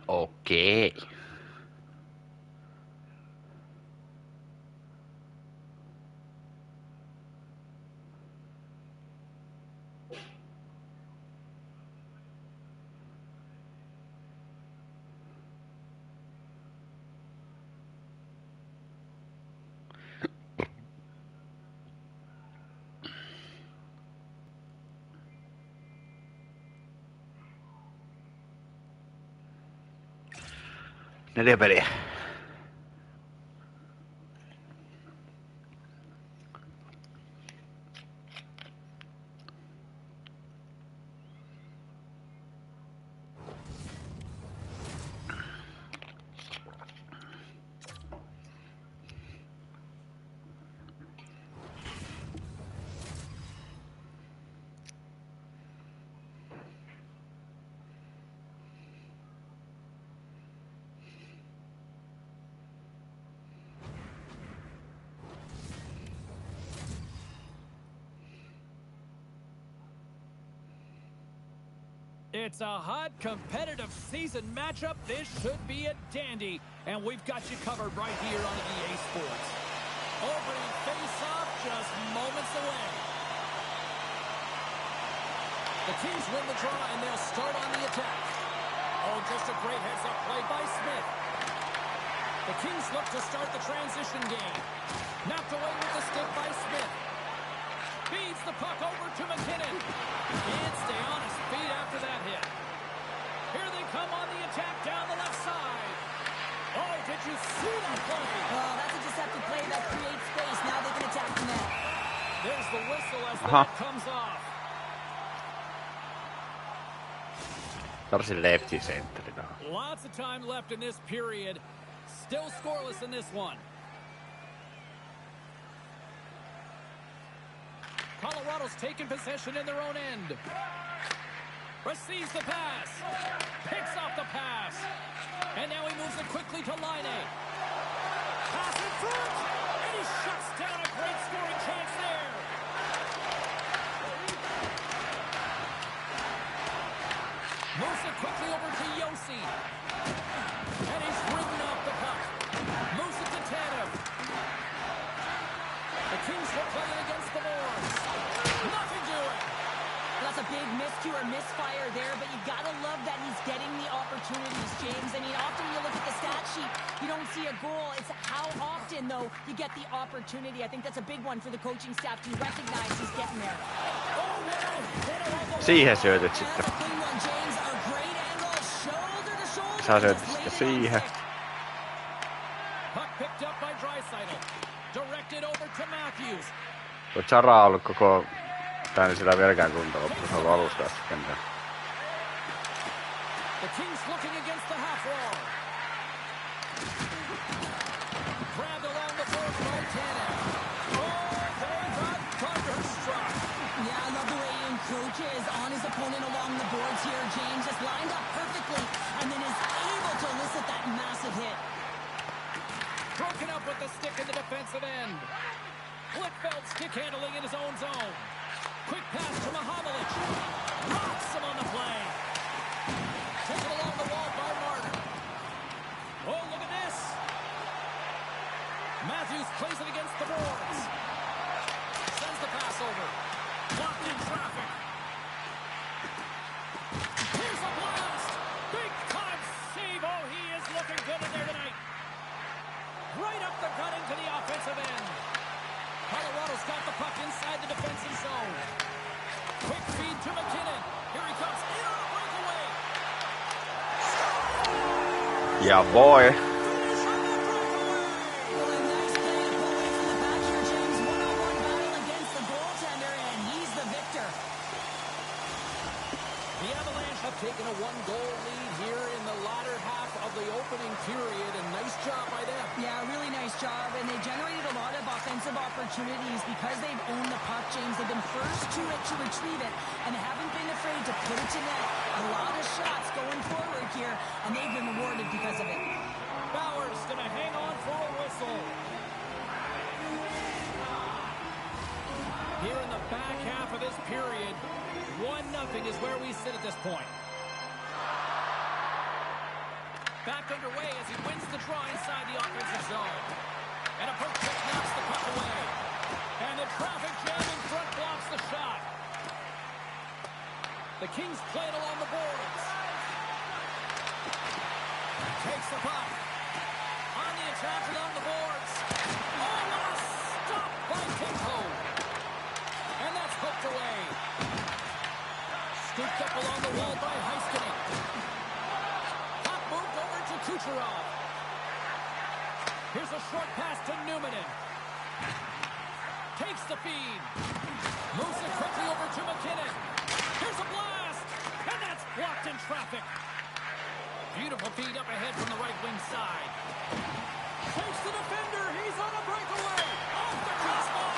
Okei. Neljä peliä. It's a hot, competitive season matchup. This should be a dandy. And we've got you covered right here on EA Sports. Opening face-off just moments away. The Kings win the draw, and they'll start on the attack. Oh, just a great heads-up play by Smith. The Kings look to start the transition game. Knocked away with the stick by Smith. Feeds the puck over to McKinnon. Can't stay on his feet after that hit. Here they come on the attack down the left side. Oh, did you see that play? Oh, that's a deceptive play that creates space. Now they can attack the net. There's the whistle as that comes off. Tarsin lefty centerina. Lots of time left in this period. Still scoreless in this one. Colorado's taking possession in their own end. Receives the pass. Picks off the pass. And now he moves it quickly to line A. Pass in front. And he shuts down a great scoring chance there. Moves it quickly over to Yossi. And he's ridden off the puck. Moves it to Tanev. The Kings were playing against the Moors. Nothing doing. That's a big miscue or misfire there, but you gotta love that he's getting the opportunities, James. I mean, often you look at the stat sheet, you don't see a goal. It's how often, though, you get the opportunity. I think that's a big one for the coaching staff to recognize he's getting there. Siihen syötyt sitten. Sä syötyt sitten siihen. Puck picked up by Draisaitl. Directed over to Matthews. Tuo Chara on ollut koko tää niin sillä vieläkään kuntoon, mutta se on ollut alusta asti kentällä. The Kings looking against the half wall. Grabbed along the boards by Tanev. Oh, they got thunderstruck. Yeah, I love the way he encroaches on his opponent along the boards here. James just lined up perfectly and then is able to elicit that massive hit. Broken up with the stick in the defensive end. Blickfeld stick handling in his own zone. Quick pass to Mahamalic. Rocks him on the play. Taken along the wall by Martin. Oh, look at this. Matthews plays it against the boards. Sends the pass over. Blocked in traffic. Here's a blast. Big time save. Oh, he is looking good in there tonight. Right up the gut into the offensive end. Colorado's got the puck inside the defensive zone. Quick feed to McKinnon. Here he comes in on a breakaway. Ja voi. Taking a one-goal lead here in the latter half of the opening period, and nice job by them. Yeah, really nice job, and they generated a lot of offensive opportunities because they've owned the puck, James. They've been first to it to retrieve it, and haven't been afraid to put it to net. A lot of shots going forward here, and they've been rewarded because of it. Bauer's going to hang on for a whistle. Here in the back half of this period, 1-0 is where we sit at this point. Back underway as he wins the draw inside the offensive zone. And a poke check knocks the puck away. And the traffic jam in front blocks the shot. The Kings play it along the boards. Takes the puck. On the attack and on the boards. Oh, what a stop by Kimpo. And that's hooked away. Scooped up along the wall by Heiskanen. Puck moved over to Kucherov. Here's a short pass to Numanen. Takes the feed. Moves it quickly over to McKinnon. Here's a blast. And that's blocked in traffic. Beautiful feed up ahead from the right wing side. Takes the defender. He's on a breakaway. Off the crossbar.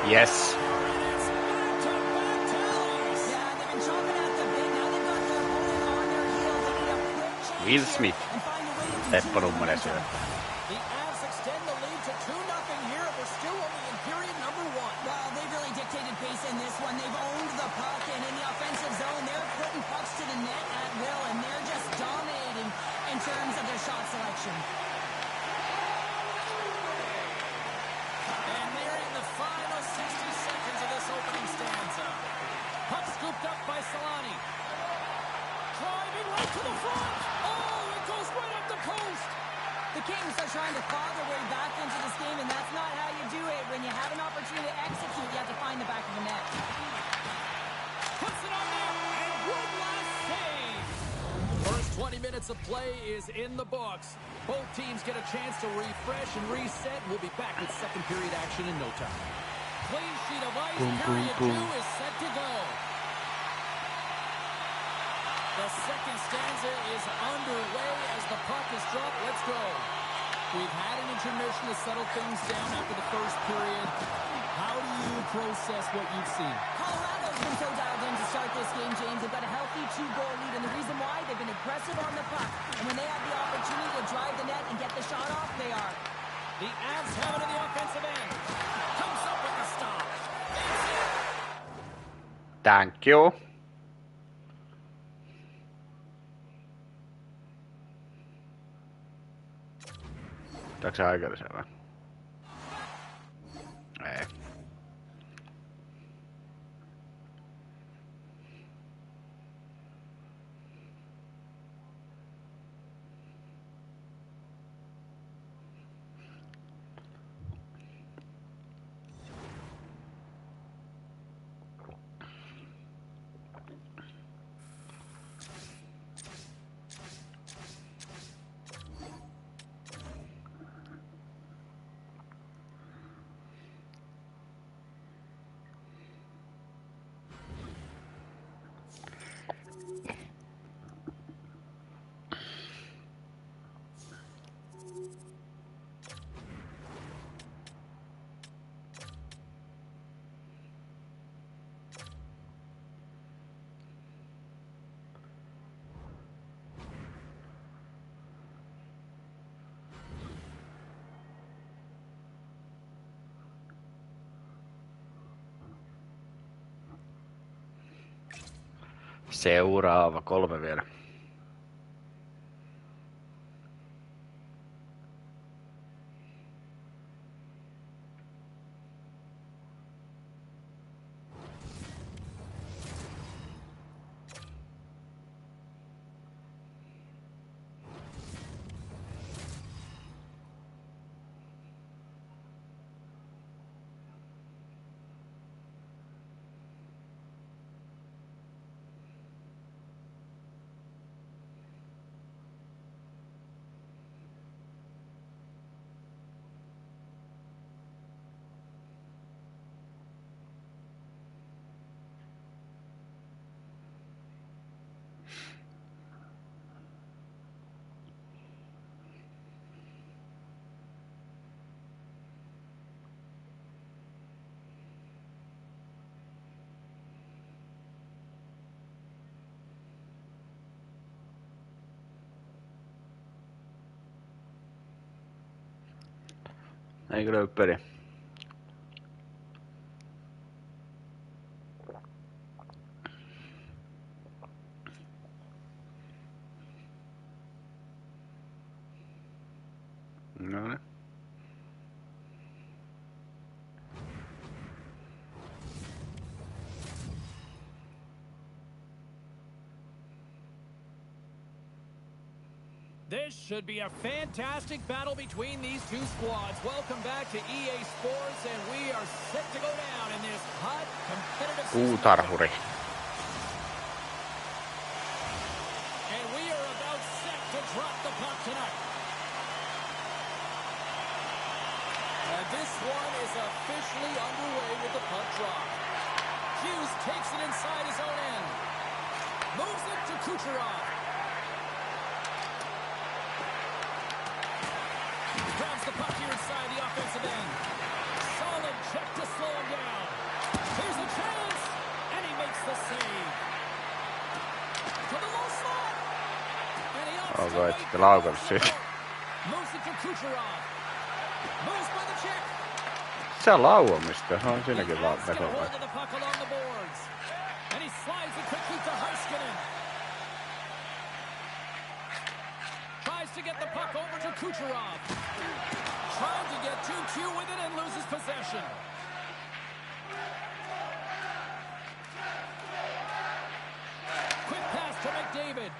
Yes. And it's back-to-back tallies. Yeah, they've been chomping at the bit. Now they've got their opponent on their heels. They need a quick change Will here Smith. and find a way to continue Leppänumminen momentum. syö. The Avs extend the lead to 2-0 here. They're still only in period number 1. Well, they've really dictated pace in this one. They've owned the puck, and in the offensive zone, they're putting pucks to the net at will, and they're just dominating in terms of their shot selection. And nearing the final 60 seconds of this opening stanza. Puck scooped up by Solani. Driving right to the front. Oh, it goes right up the post. The Kings are trying to claw their way back into this game, and that's not how you do it. When you have an opportunity to execute, you have to find the back of the net. Puts it on there, and one last save. First 20 minutes of play is in the books. Both teams get a chance to refresh and reset. We'll be back with second period action in no time. Clean sheet of ice, period 2 is set to go. The second stanza is underway as the puck is dropped. Let's go. We've had an intermission to settle things down after the first period. How do you process what you've seen? Colorado's been so dialed in to start this game, James. They've got a healthy 2-goal lead, and the reason why, they've been aggressive on the puck. And when they have the opportunity to drive the net and get the shot off, they are. The Avs have it in the offensive end. Comes up with the stop. It's in. Thank you. Onko se oikeudessa vai? Ei. Seuraava 3 vielä. Eikö löy peli? No niin. This should be a fantastic battle between these two squads. Welcome back to EA Sports, and we are set to go down in this hot, competitive season. Puutarhuri. And we are about set to drop the puck tonight. And this one is officially underway with the puck drop. Hughes takes it inside his own end. Moves it to Kucherov. Grabs the puck here inside the offensive end. Solid check to slow him down. Here's a chance, and he makes the save. To the low slot. And he opts to wait for the moves it to Kucherov. Moves by the check. Se on lauomista, on siinäkin vaan He has vetoa. hold of the puck along the boards. And he slides it quickly to Heiskanen. Tries to get the puck over to Kucherov. Trying to get too cute with it and loses possession. Quick pass to McDavid.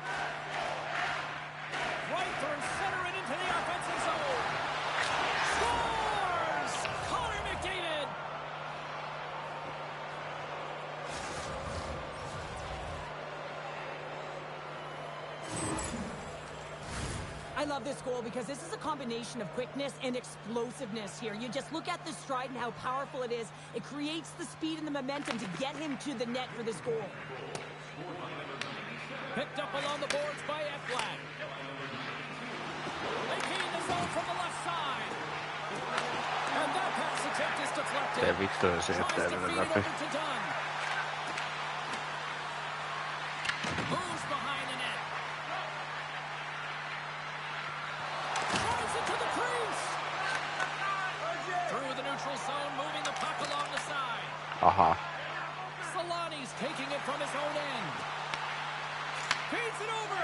Right through center and into the offensive zone. Scores! Connor McDavid! I love this goal because this is a combination of quickness and explosiveness here. You just look at the stride and how powerful it is. It creates the speed and the momentum to get him to the net for this goal. Picked up along the boards by Ekblad. They gain the zone from the left side. And that pass attempt is deflected. Tee vittu se, Tries ettei to mennä feed it läpi. over to Dunn. Moves behind the net. Drives it to the crease. Through the neutral zone, moving the puck along the side. Aha. Solani's taking it from his own end. Feeds it over.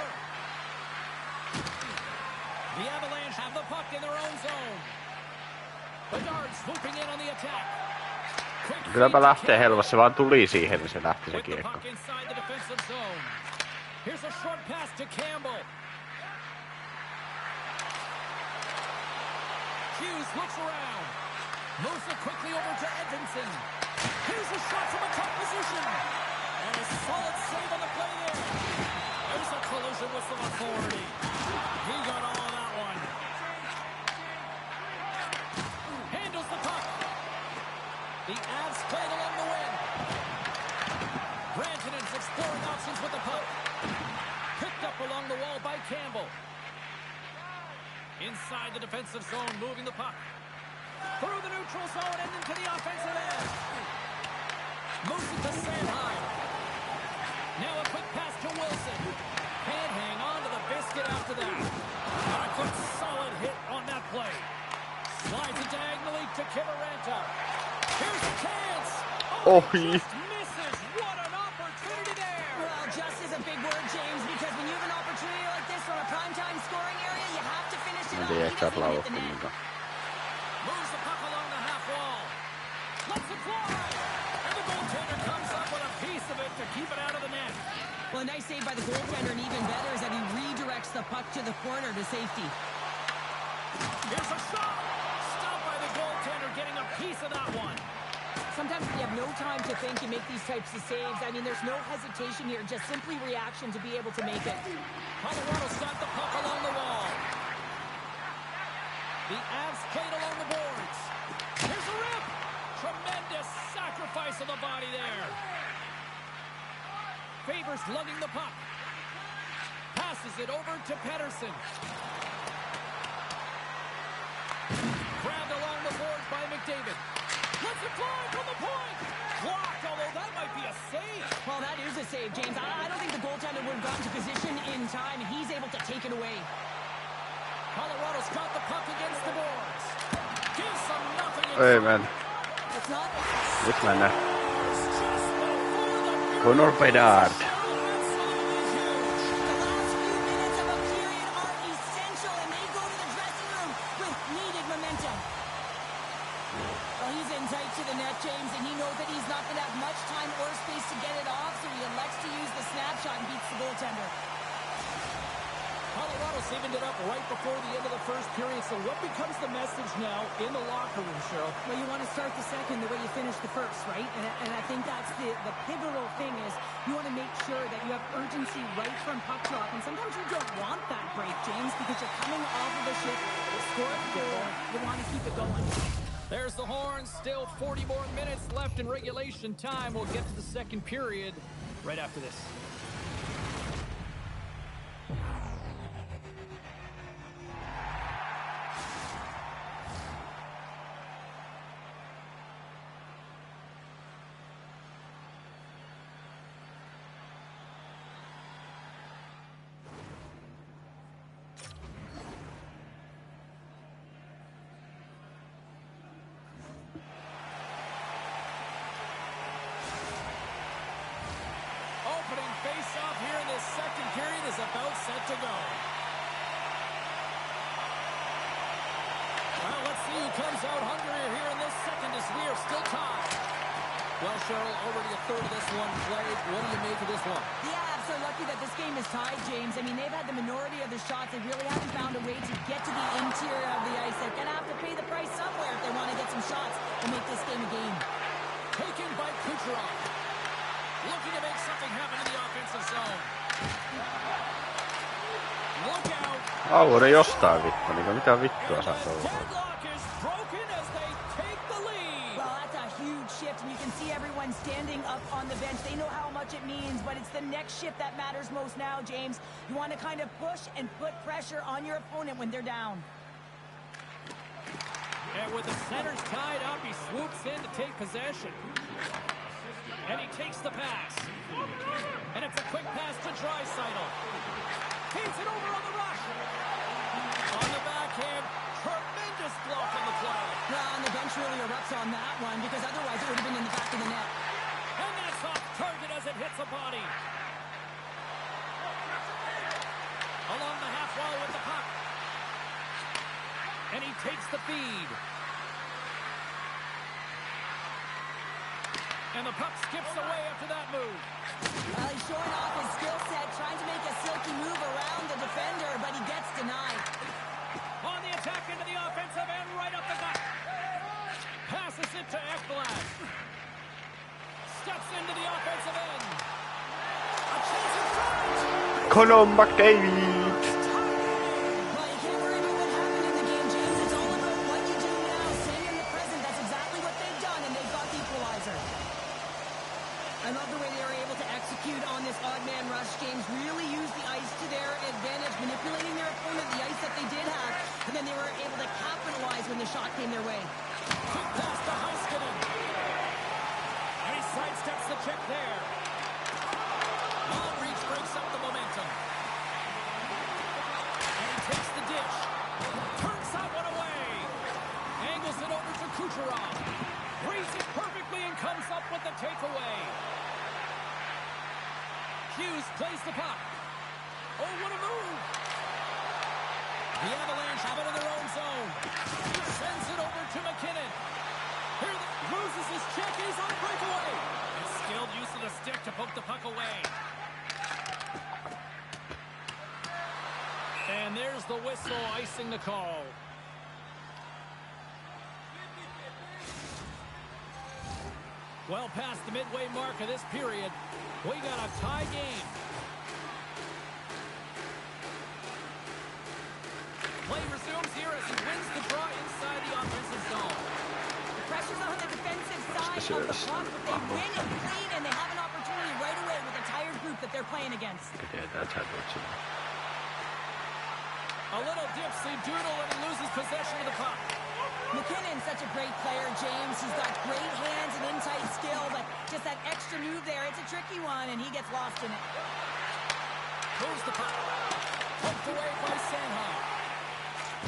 The Avalanche have the puck in their own zone. Bedard swooping in on the attack. Kylläpä lähtee helvas, se vaan tuli siihen, niin se lähti se With the kiekko. puck inside the defensive zone. Here's a short pass to Campbell. Hughes looks around. Moves it quickly over to Edmondson. Here's a shot from a tough position. And a solid save on the play there. There's a collision with some authority. He got all of that one. Handles the puck. The Avs played along the wing. Rantanen's exploring options with the puck. Picked up along the wall by Campbell. Inside the defensive zone, moving the puck. Through the neutral zone and into the offensive end. Moves it to Sandheim. Now a quick pass to Wilson. Can't hang on to the biscuit after that. A good solid hit on that play. Slides it diagonally to Kivaranta. Here's a chance. Oh, Just misses. What an opportunity there. Well, just is a big word, James, because when you have an opportunity like this from a primetime scoring area, you have to finish it En off. tiedä, He ehkä doesn't hit the lauottiin, net. mutta... Moves the puck along the half wall. Lets it fly. And the goaltender comes up with a piece of it to keep it out of the net. Well, a nice save by the goaltender, and even better is that he redirects the puck to the corner to safety. Here's a shot. Stopped by the goaltender, getting a piece of that one. Sometimes when you have no time to think, you make these types of saves. I mean, there's no hesitation here, just simply reaction to be able to make it. Colorado's got the puck along the wall. The Avs played along the boards. Here's a rip. Tremendous sacrifice of the body there. Favors lugging the puck. Passes it over to Pettersson. Grabbed along the boards by McDavid. Lets it fly from the point. Blocked, although that might be a save. Well, that is a save, James. I don't think the goaltender would have gotten to position in time, and he's able to take it away. Colorado's got the puck against the boards. Gives them nothing. Ei mennä. It's not... Nyt mennään. Connor Bedard. The last few minutes of a period are essential, and they go to the dressing room with in tight to the net, James, and he knows that he's not going to have much time or space to get it off, so he elects to use the snapshot and beats the goaltender. Colorado saving it up right before the end of the first period. So what becomes the message now in the locker room, Cheryl? Well, you want to start the second the way you finish the first, right? And I think that's the pivotal thing is you want to make sure that you have urgency right from puck drop. And sometimes you don't want that break, James, because you're coming off of a shift, score a goal, you want to keep it going. There's the horn. Still 40 more minutes left in regulation time. We'll get to the second period right after this. Opening face-off here in this second period is about set to go. Well, let's see who comes out hungrier here in this second as we are still tied. Well, Cheryl, already a third of this one played. What do you make of this one? The Avs are lucky that this game is tied, James. I mean, they've had the minority of the shots. They really haven't found a way to get to the interior of the ice. They're going to have to pay the price somewhere if they want to get some shots and make this game a game. Taken by Kucherov. Looking to make something happen in the offensive zone. Look out. Auuri jostain vittu, niinku mitä vittua sä touhuat? Deadlock is broken as they take the lead. Well, that's a huge shift, and you can see everyone standing up on the bench. They know how much it means, but it's the next shift that matters most now, James. You want to kind of push and put pressure on your opponent when they're down. And with the centers tied up, he swoops in to take possession. And he takes the pass. And it's a quick pass to Draisaitl. Feeds it over on the rush. On the backhand, tremendous block on the play. Well, and the bench really erupts on that one, because otherwise it would have been in the back of the net. And that's off target as it hits a body. Along the half wall with the puck. And he takes the feed. And the puck skips away after that move. Well, he's showing off his skill set, trying to make a silky move around the defender, but he gets denied. On the attack into the offensive end, right up the gut. Passes it to Ekblad. Steps into the offensive end. A chance in front. Conor McDavid! Well, you can't worry about what happened in the game, James. It's all about what you do now. Staying in the present, that's exactly what they've done, and they've got the equalizer. I love the way they were able to execute on this odd man rush, James. Really use the ice to their advantage, manipulating their opponent, the ice that they did have, and then they were able to capitalize when the shot came their way. Quick pass to Heiskanen. And he sidesteps the check there. Long reach breaks up the momentum. And he takes the dish. Turns that one away. Angles it over to Kucherov. Reads it perfectly and comes up with the takeaway. Hughes plays the puck. Oh, what a move. The Avalanche have it in their own zone. Sends it over to McKinnon. Here, loses his check. He's on a breakaway. And skilled use of the stick to poke the puck away. And there's the whistle icing the call. Well past the midway mark of this period, we got a tie game. Play resumes here as he wins the draw inside the offensive zone. The pressure's on the defensive side of the puck, but they win and clean, and they have an opportunity right away with a tired group that they're playing against. A little dipsy doodle and he loses possession of the puck. McKinnon's such a great player, James. He's got great hands and in-tight skill, but just that extra move there, it's a tricky one, and he gets lost in it. Moves the puck. Poked away by Sanheim.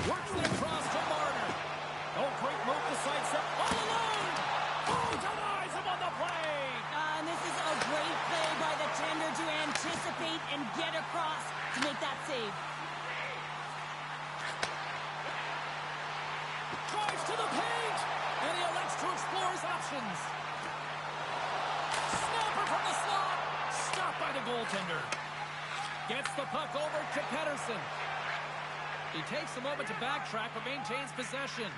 Works it across to Marner. Oh, great move to sidestep. All alone! Oh, denies him on the play! And this is a great play by the tender to anticipate and get across to make that save. Drives to the paint, and he elects to explore Gets the puck over to Pettersson. He takes a moment to backtrack, but maintains possession.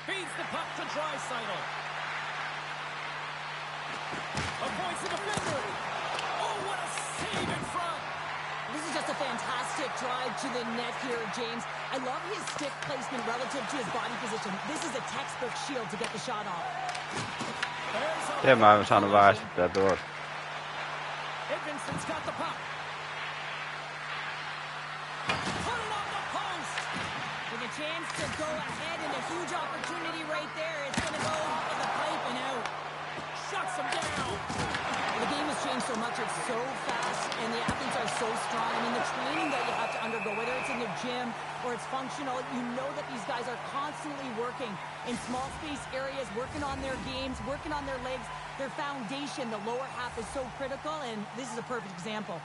Feeds the puck to Draisaitl. Avoids the defender. Oh, what a save in front. This is just a fantastic drive to the net here, James. I love his stick placement relative to his body position. This is a textbook shield to get the shot off. Tien mä en saanut väestettyä tuosta. Edvinson's got the puck. Put it on the post. With a chance to go ahead and a huge opportunity right there. It's going to go in the pipe and out. Shuts him down. The game has changed so much. It's so fast, and the athletes are so strong. I mean, the training that you have to undergo, whether it's in the gym or it's functional, you know that these guys are constantly working in small space areas, working on their games, working on their legs. Their foundation, the lower half, is so critical, and this is a perfect example.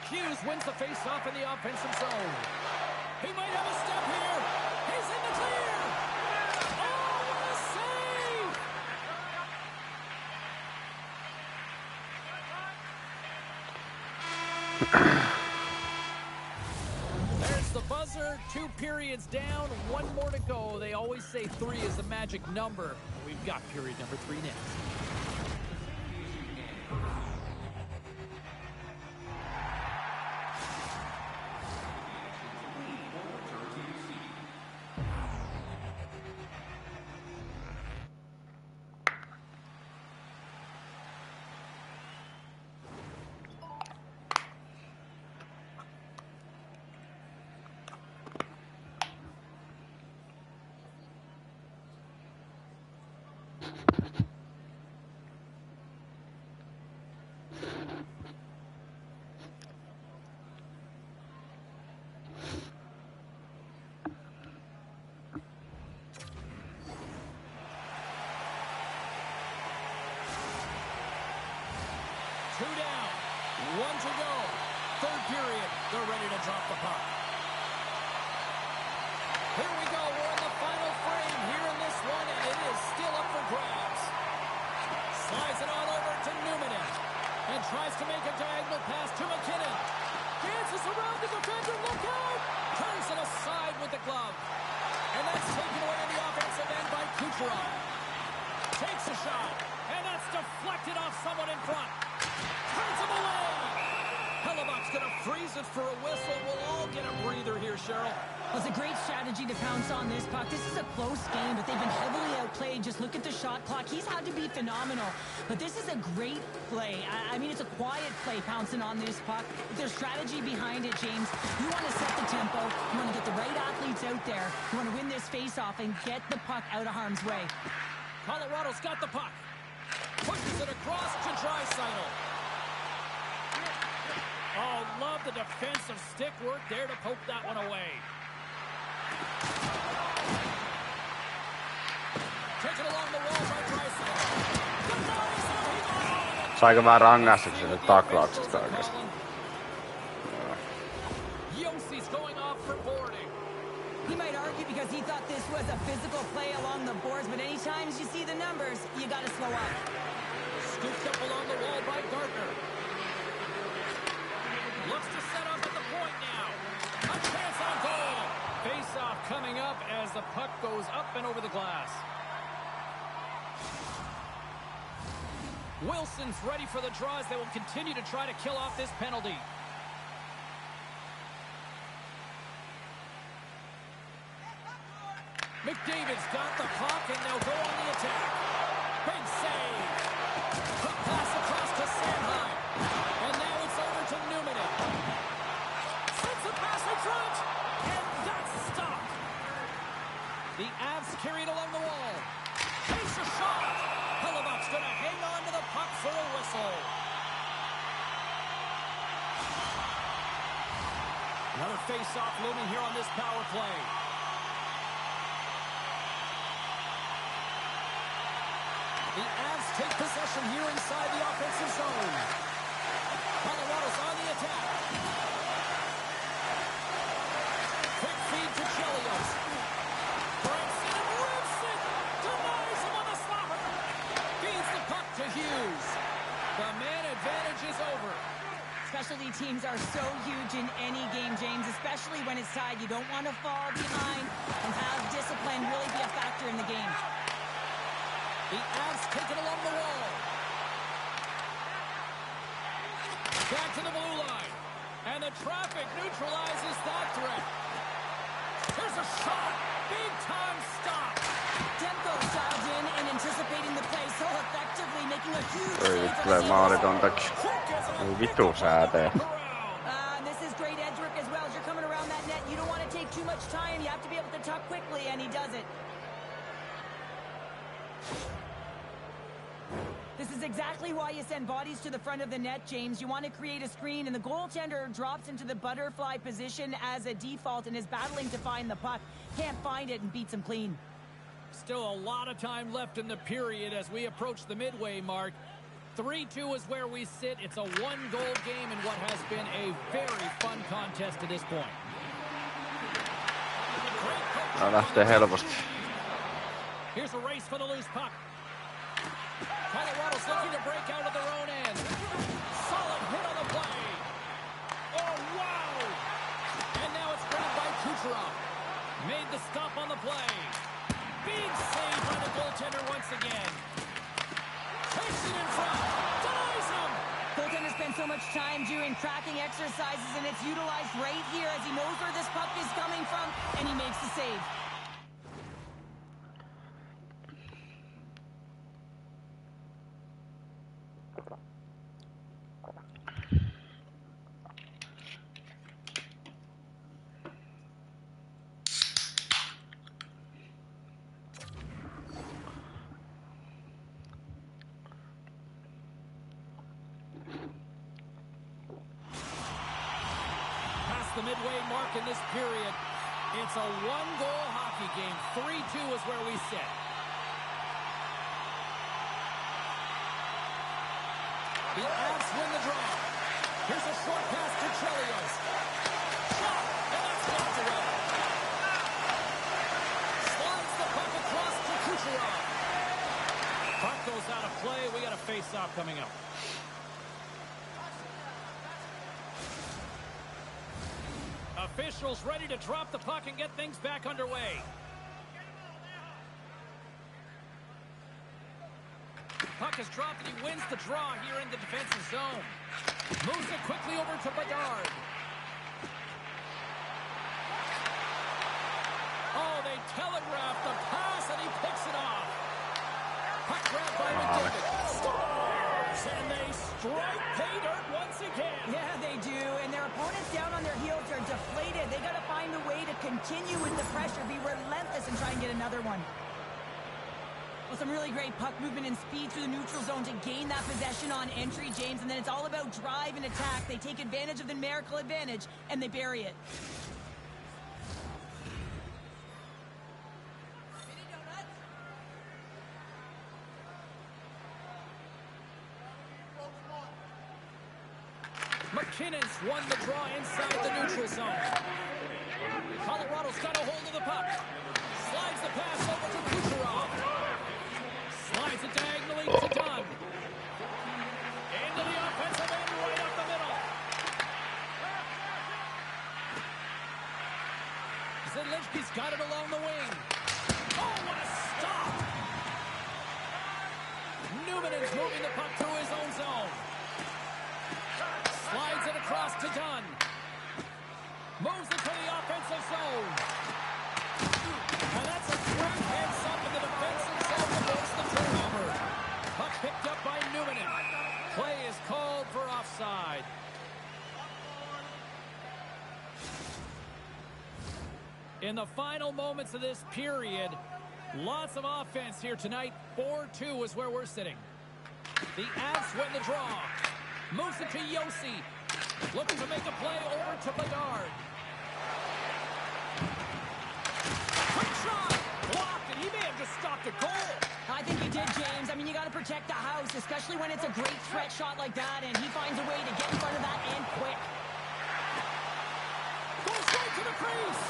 Hughes wins the face-off in the offensive zone. He might have a step here. He's in the clear. Oh, what a save! There's the buzzer. 2 periods down, 1 more to go. They always say 3 is the magic number. We've got period number 3 next. Two down, 1 to go. 3rd period, they're ready to drop the puck. Here we go, we're in the final frame here in this one, and it is still up for grabs. Slides it on over to Newman, and tries to make a diagonal pass to McKinnon. Dances around the defender, look out! Turns it aside with the glove. And that's taken away in the offensive end by Kucherov. Takes a shot, and that's deflected off someone in front. Turns him away. Hellebuck's going to freeze it for a whistle. We'll all get a breather here, Cheryl. Well, it's a great strategy to pounce on this puck. This is a close game, but they've been heavily outplayed. Just look at the shot clock. He's had to be phenomenal. But this is a great play. I mean, it's a quiet play pouncing on this puck. There's strategy behind it, James. You want to set the tempo. You want to get the right athletes out there. You want to win this face-off and get the puck out of harm's way. Colorado's got the puck. Pushes it across to Draisaitl. Oh, love the defensive stick work there to poke that one away. Taken along the wall by Draisaitl. Saiko mä rangaistuksen nyt taklauksesta oikeesti? Yossi's going off for boarding. He might argue because he thought this was a physical play along the boards, but anytime you see the numbers, you got to slow up. Scooped up along the wall by Gardner. Looks to set up at the point now. A chance on goal. Face-off coming up as the puck goes up and over the glass. Wilson's ready for the draws. They will continue to try to kill off this penalty. McDavid's got the puck, and they'll go on the attack. Big save. Quick pass across to Sanheim. And now it's over to Newman. Sends a pass in front, and that's stopped. The Avs carried along the wall. Takes a shot. Hellebuck's going to hang on to the puck for a whistle. Another face-off looming here on this power play. The Avs take possession here inside the offensive zone. Colorado's on the attack. Quick feed to Chelios. Breaks it and rips it. Denies him on the stopper. teams are so huge in any game, James, especially when it's tied. You don't want to fall behind and have discipline really be a factor in the game. The Avs take it along the wall. Back to the blue line. And the traffic neutralizes that threat. Here's a shot. Big time stop. Tempo dialed in and anticipating the play so effectively, making a huge Oi, save nyt from tulee his maalitontaksi. Ei vitu säätee. This is great edge work as well. As you're coming around that net, you don't want to take too much time. You have to be able to tuck quickly, and he does it. This is exactly why you send bodies to the front of the net, James. You want to create a screen, and the goaltender drops into the butterfly position as a default and is battling to find the puck. Can't find it and beats him clean. Still a lot of time left in the period as we approach the midway mark. 3-2 is where we sit. It's a one-goal game in what has been a very fun contest to this point. Tää lähtee helposti. Here's a race for the loose puck. Colorado's looking to break out of their own end. Solid hit on the play. Oh, wow! And now it's grabbed by Kucherov. Made the stop on the play. Big save by the goaltender once again. Takes it in front. Denies him. Goaltender spends so much time doing tracking exercises, and it's utilized right here as he knows where this puck is coming from, and he makes the save. The midway mark in this period. It's a one-goal hockey game. 3-2 is where we sit. The Avs win the draw. Here's a short pass to Chelios. Shot, and that's blocked away. Slides the puck across to Kucherov. Puck goes out of play. We got a face-off coming up. Officials ready to drop the puck and get things back underway. Puck is dropped and he wins the draw here in the defensive zone. Moves it quickly over to Bedard. Oh, they telegraphed the pass and he picks it off. Puck grabbed by McDavid. Scores! And they strike pay dirt once again. Yeah, they do. And their opponents down on their heels are deflated. They got to find a way to continue with the pressure, be relentless, and try and get another one. Well, some really great puck movement and speed through the neutral zone to gain that possession on entry, James. And then it's all about drive and attack. They take advantage of the numerical advantage, and they bury it. McKinnon's won the draw inside the neutral zone. Colorado's got a hold of the puck. Slides the pass over to Kucherov. Slides it diagonally to Dunn. Into the offensive end right up the middle. Zidlichky's got it along the wing. Oh, what a stop! Newman is moving the puck through his own zone. Slides it across to Dunn. Moves it to the offensive zone. And that's a quick heads up in the defensive zone to force the turnover. Puck picked up by Newman. Play is called for offside. In the final moments of this period, lots of offense here tonight. 4-2 is where we're sitting. The Avs win the draw. Moves it to Yossi. Looking to make a play over to Bedard. Quick shot! Blocked, and he may have just stopped a goal. I think he did, James. I mean, you got to protect the house, especially when it's a great threat shot like that, and he finds a way to get in front of that and quick. Goes straight to the crease.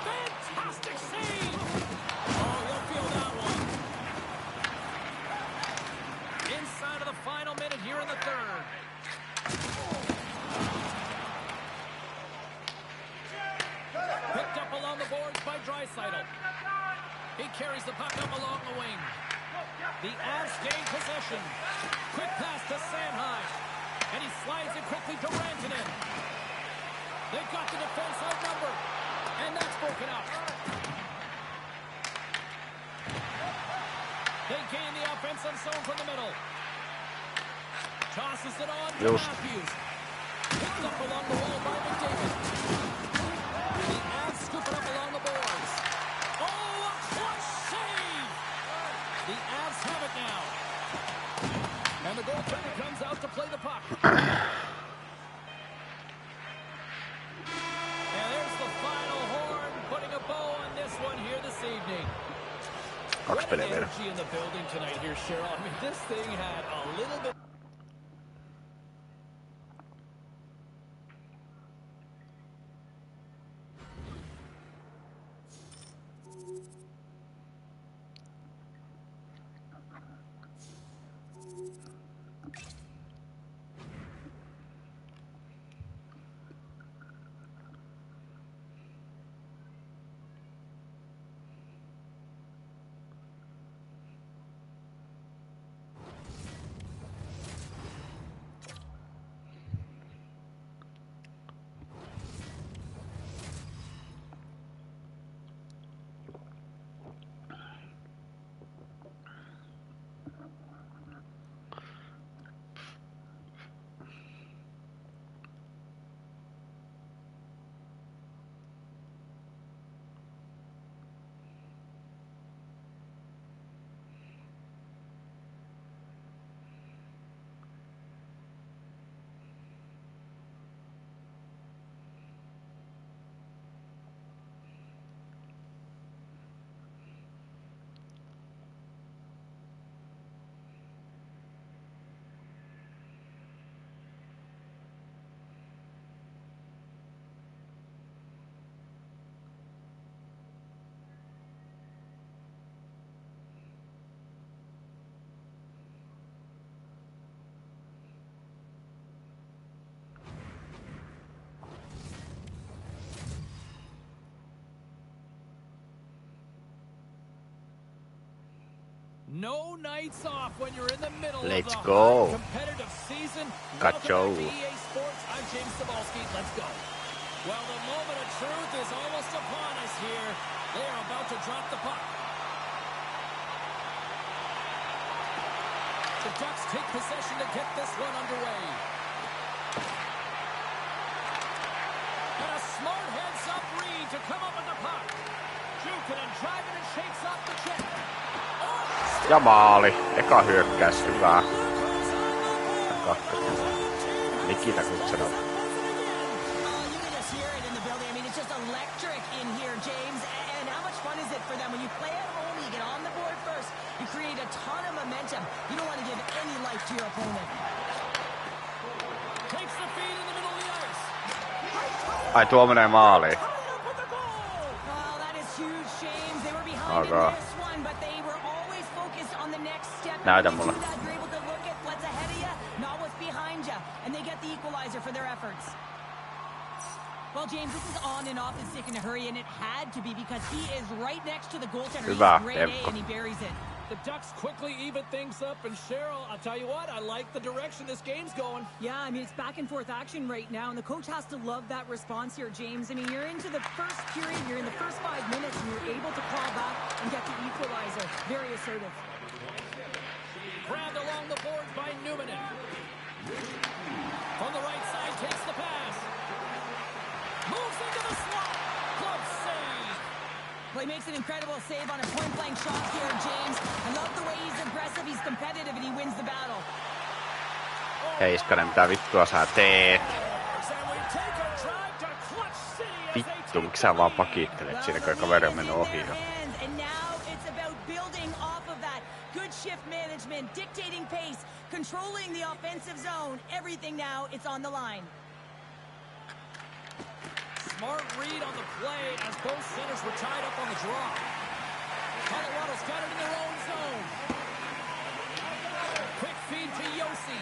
Fantastic save. Oh, he'll feel that one. Inside of the final minute here in the third. on Draisaitl. He carries the puck up along the wing. The Avs gain possession. Quick pass to Sanheim. And he slides it quickly to Rantanen. They've got the defense outnumbered. And that's broken up. They gain the offensive zone from the middle. Tosses it on to Matthews. Picked up along the wall by McDavid. The Avs scoop it up along the boards. Oh, a clutch save! The Avs have it now. And the goaltender comes out to play the puck. And there's the final horn, putting a bow on this one here this evening. What an energy in the building tonight here, Cheryl. I mean, this thing had a little bit... No nights off when you're in the middle of the competitive season. Welcome to EA Sports. I'm James Cebulski. Let's go. Well, the moment of truth is almost upon us here. They are about to drop the puck. The Ducks take possession to get this one underway. And a smart heads-up read to come up with the puck. Jukin and driving and shakes off the check. Ja maali. Eka hyökkäys. Hyvä. Nikita Kutsarov. For them, when you play at home, you get on the board first. You create a ton of momentum. You don't want to give any life to your opponent. Takes the feed in the middle of the ice. Ai, tuo menee maaliin. Oh, that is huge, James. They were behind in this one, but they were always focused on the next step. Näytä mulle. You're able to look at what's ahead of you, not what's behind you, and they get the equalizer for their efforts. Well, James, this is on and off the stick in a hurry, and it had to be because he is right next to the goaltender. He's grade A, and he buries it. The Ducks quickly even things up, and Cheryl, I'll tell you what, I like the direction this game's going. Yeah, I mean, it's back and forth action right now, and the coach has to love that response here, James. I mean, you're into the first period, you're in the first 5 minutes, and you're able to crawl back and get the equalizer. Very assertive. Grabbed along the boards by Newman. From the right side, takes the pass. Moves into the slot. Glove save. Well, he makes an incredible save on a point-blank shot here, James. I love the way he's aggressive, he's competitive, and he wins the battle. Heiskanen, mitä vittua sä teet? Vittu, miksi sä vaan pakittelet siinä, kun kaveri on mennyt ohi jo? Good shift management, dictating pace, controlling the offensive zone. Everything now, it's on the line. Smart read on the play as both centers were tied up on the draw. Colorado's got it in their own zone. Quick feed to Yossi.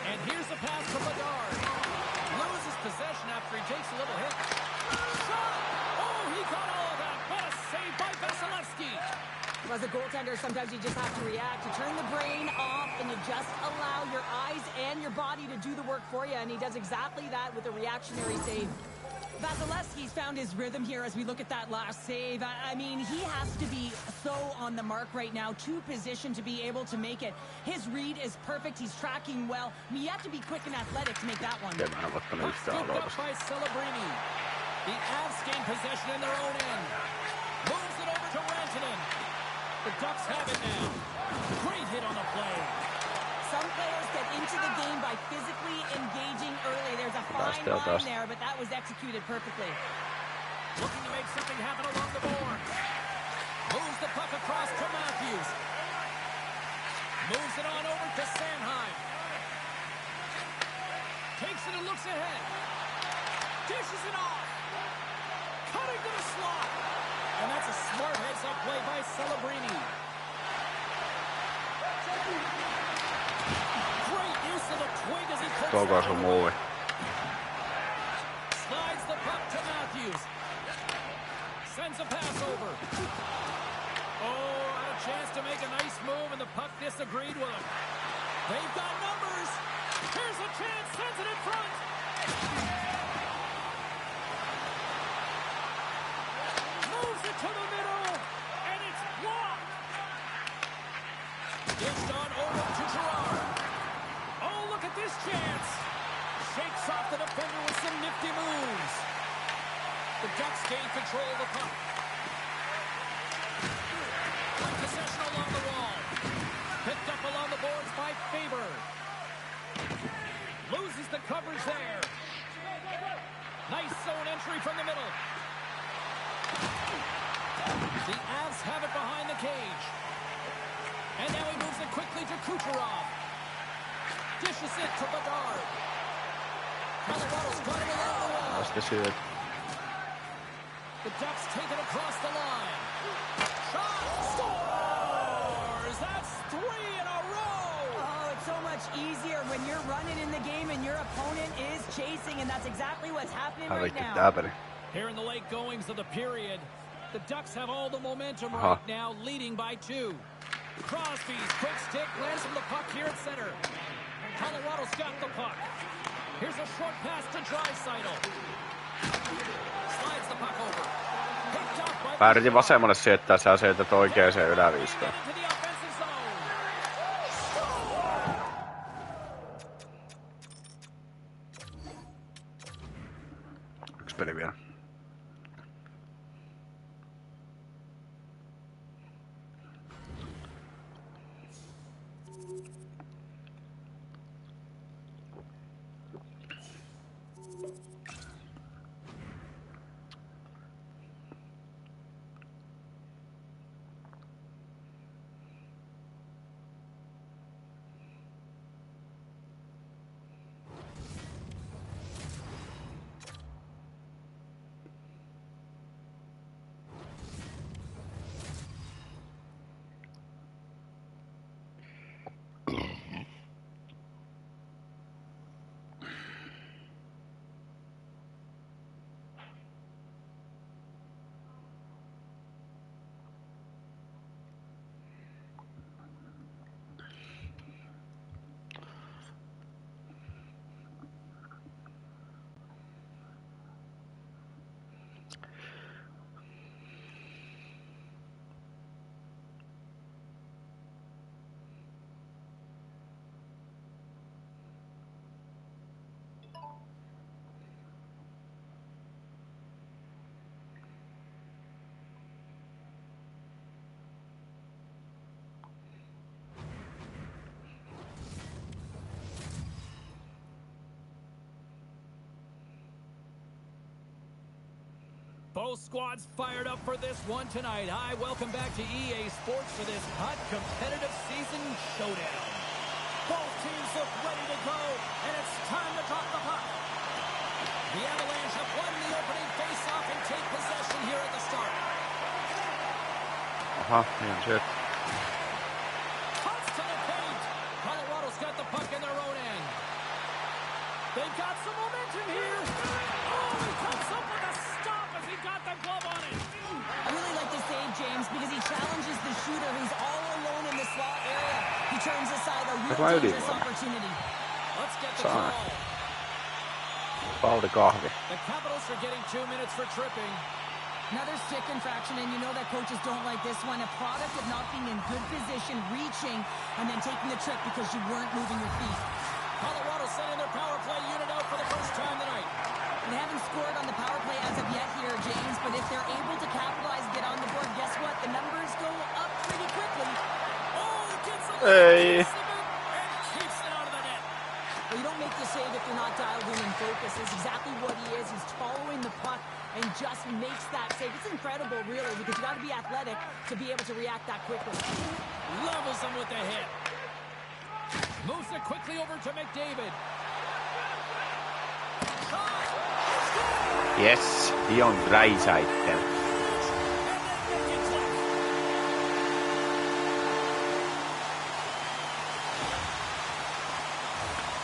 And here's the pass from Bedard. Loses possession after he takes a little hit. Shot! Oh, he caught all of that. a goaltender, sometimes you just have to react. You turn the brain off and you just allow your eyes and your body to do the work for you, and he does exactly that with a reactionary save. Vasilevsky's found his rhythm here as we look at that last save. I mean, he has to be so on the mark right now, to position to be able to make it. His read is perfect. He's tracking well. I mean, you have to be quick and athletic to make that one. Mä en ottanut yhtään aloitusta. By Celebrini. The Avs gain possession in their own end. Moves it over to Rantanen. The Ducks have it now. Great hit on the play. Some players get into the game by physically engaging early. There's a fine line there, but that was executed perfectly. Looking to make something happen along the board. Moves the puck across to Matthews. Moves it on over to Sanheim. Takes it and looks ahead. Dishes it off. Cutting to the slot. And that's a smart heads-up play by Celebrini. Great use of the twig as he puts Koko sun muuvi. Slides the puck to Matthews. Sends a pass over. Oh, had a chance to make a nice move, and the puck disagreed with him. They've got numbers. Here's a chance. Sends it in front. Moves it to the middle, and it's blocked. Dished on over to Gerard. Oh, look at this chance. Shakes off the defender with some nifty moves. The Ducks gain control of the puck. Possession along the wall. Picked up along the boards by Faber. Loses the coverage there. Nice zone entry from the middle. The Avs have it behind the cage. And now he moves it quickly to Kucherov. Dishes it to Bedard. Colorado's got it along the wall. Vasta syöt. The Ducks take it across the line. Shot! Scores! That's 3 in a row! Oh, it's so much easier when you're running in the game and your opponent is chasing, and that's exactly what's happening right now. Here in the late goings of the period, the Ducks have all the momentum right now, leading by 2. Crosby's quick stick lands from the puck here at center. Colorado's got the puck. Here's a short pass to Draisaitl. Slides the puck over. Picked up by... Mä yritin vasemmalle sijoittaa, sä sijoitat oikeeseen yläviistoon. Yksi peli vielä. Both squads fired up for this one tonight. Hi, welcome back to EA Sports for this hot competitive season showdown. Both teams look ready to go, and it's time to drop the puck. The Avalanche have won the opening face-off and take possession here at the start. Ihan shit. Cuts to the paint. Colorado's got the puck in their own end. They've got some momentum here. Oh, he comes up with a stop as he got the glove on it. I really like the save, James, because he challenges the shooter who's He turns aside a That's real my dangerous idea. opportunity. Let's get the Sorry. call. Pauli kahvi. The Capitals are getting 2 minutes for tripping. Another stick infraction, and you know that coaches don't like this one. A product of not being in good position, reaching, and then taking the trip because you weren't moving your feet. Colorado sending their power play unit out for the first time tonight. They haven't scored on the power play as of yet here, James, but if they're able to capitalize and get on the board, guess what? The numbers go up pretty quickly. Oh, gets a Hey. and keeps it out of the net. Well, you don't make the save if you're not dialed in and focused. It's exactly what he is. He's following the puck and just makes that save. It's incredible, really, because you got to be athletic to be able to react that quickly. Levels him with the hit. Moves it quickly over to McDavid. Yes, Dion Draisaitl.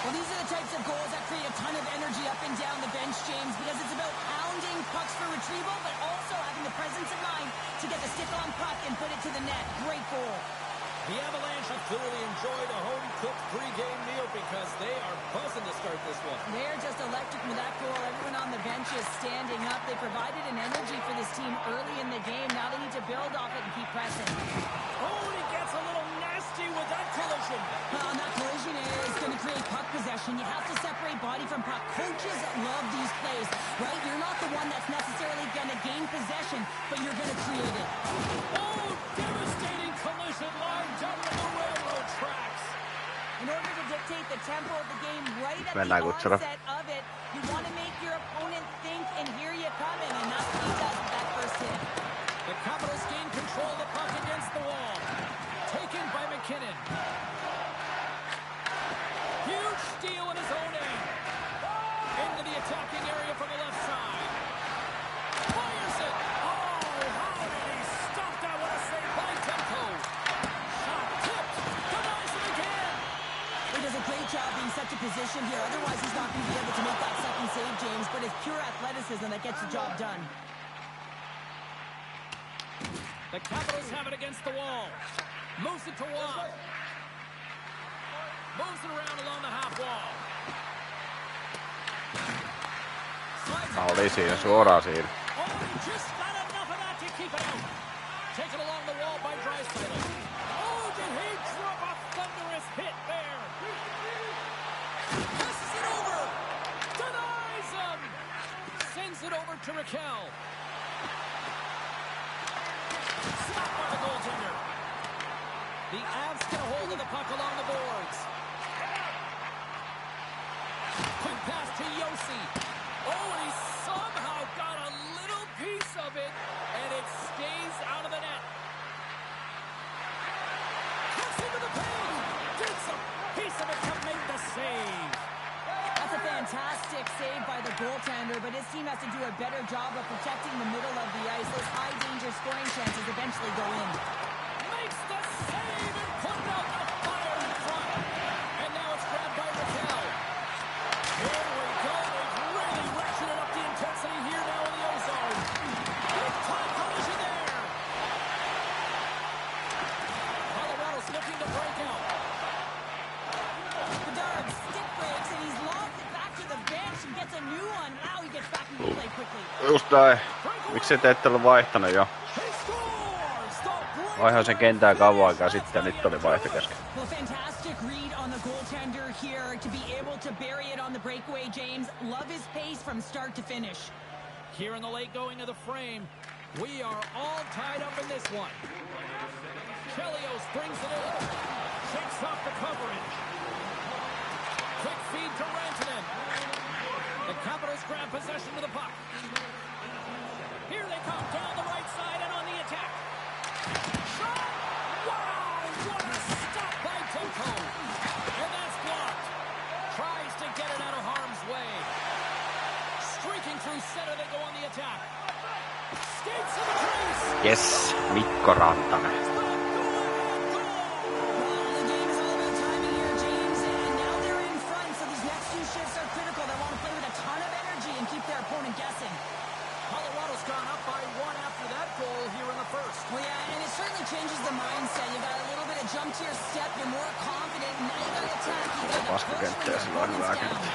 Well, these are the types of goals that create a ton of energy up and down the bench, James, because it's about pounding pucks for retrieval, but also having the presence of mind to get the stick on puck and put it to the net. Great goal. The Avalanche have clearly enjoyed a home-cooked pre-game meal because they are buzzing to start this one. They're just electric with that goal. Everyone on the bench is standing up. They provided an energy for this team early in the game. Now they need to build off it and keep pressing. Oh, and he gets a little nasty with that collision. And that collision is going to create puck possession. You have to separate body from puck. Coaches love these plays, right? You're not the one that's necessarily going to gain possession, but you're going to create it. Oh, devastating collision line down the railroad tracks. In order to dictate the tempo of the game right at Mennään, the Kutsura. onset of it, you want to make your opponent think and hear you coming, and that's what he does with that first hit. The Capitals gain control of the puck against the wall. Taken by McKinnon. Huge steal in his own end. Into the attacking area from the left side. Fires it. Oh, how did he stop that? What a save by Tempo. Shot tipped. Denies it again. He does a great job being set to position here. Otherwise, he's not going to be able to make that second save, James, but it's pure athleticism that gets the job done. The Capitals have it against the wall. Moves it to Watt. Moves it around along the half wall. Oli siinä, suoraan siinä. Oh, he just got enough of that to keep it out. Taken along the wall by Draisaitl. Oh, did he drop a thunderous hit there? Passes it over. Denies him. Sends it over to Raquel. Stopped by the goaltender. The Avs get a hold of the puck along the boards. Quick pass to Yossi. Oh, and he somehow got a little piece of it, and it stays out of the net. Cuts into the paint. Gets a piece of it to make the save. That's a fantastic save by the goaltender, but his team has to do a better job of protecting the middle of the ice. Those high-danger scoring chances eventually go in. Makes the save and putting out the fire in front. And now it's grabbed by Raquel. Here we go. They've really ratcheted up the intensity here now in the O-zone. Big time collision there. Colorado's looking to break out. Bedard stick breaks, and he's lobbed it back to the bench and gets a new one. Now he gets back into play quickly. Just näin. Miksi te ette ollut vaihtanut jo? He scores! The break. Vaihoin sen kentää kauan aikaa sitten ja nyt oli vaihto kesken. Well, fantastic read on the goaltender here to be able to bury it on the breakaway, James. Love his pace from start to finish. Here in the late going of the frame, we are all tied up in this one. Chelios brings it in. Shakes off the coverage. Quick feed to Rantanen. The Capitals grab possession of the puck. Here they come down the right side and on the attack. Shot! Wow! What a stop by Tempo. And that's blocked. Tries to get it out of harm's way. Streaking through center, they go on the attack. Skates in the crease. Yes, Mikko Rantanen. Well, the game is all about timing here, James, and now they're in front, so these next few shifts are critical. They want to play with a ton of energy and keep their opponent guessing. Colorado's gone up by one after that goal here in the first. Well, yeah, and it certainly changes the mindset. You got a little bit of you jump to your step, you're more confident, and now you gotta attack. You gotta push when Vastakenttä ja your sillä on hyvä opponent's down. kenttä.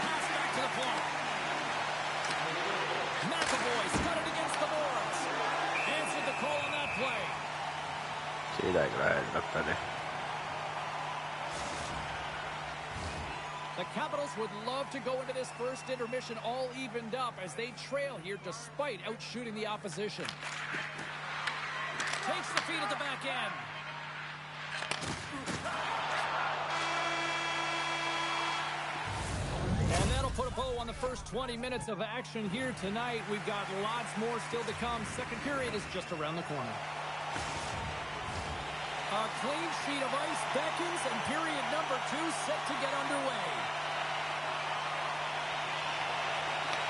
Pass back to the point. McAvoy's got it against the boards. Answered the call on that play. Siitä ei kyllä heitä peli. The Capitals would love to go into this first intermission all evened up as they trail here despite outshooting the opposition. Takes the feed at the back end. And that'll put a bow on the first 20 minutes of action here tonight. We've got lots more still to come. Second period is just around the corner. A clean sheet of ice beckons, and period number 2 set to get underway.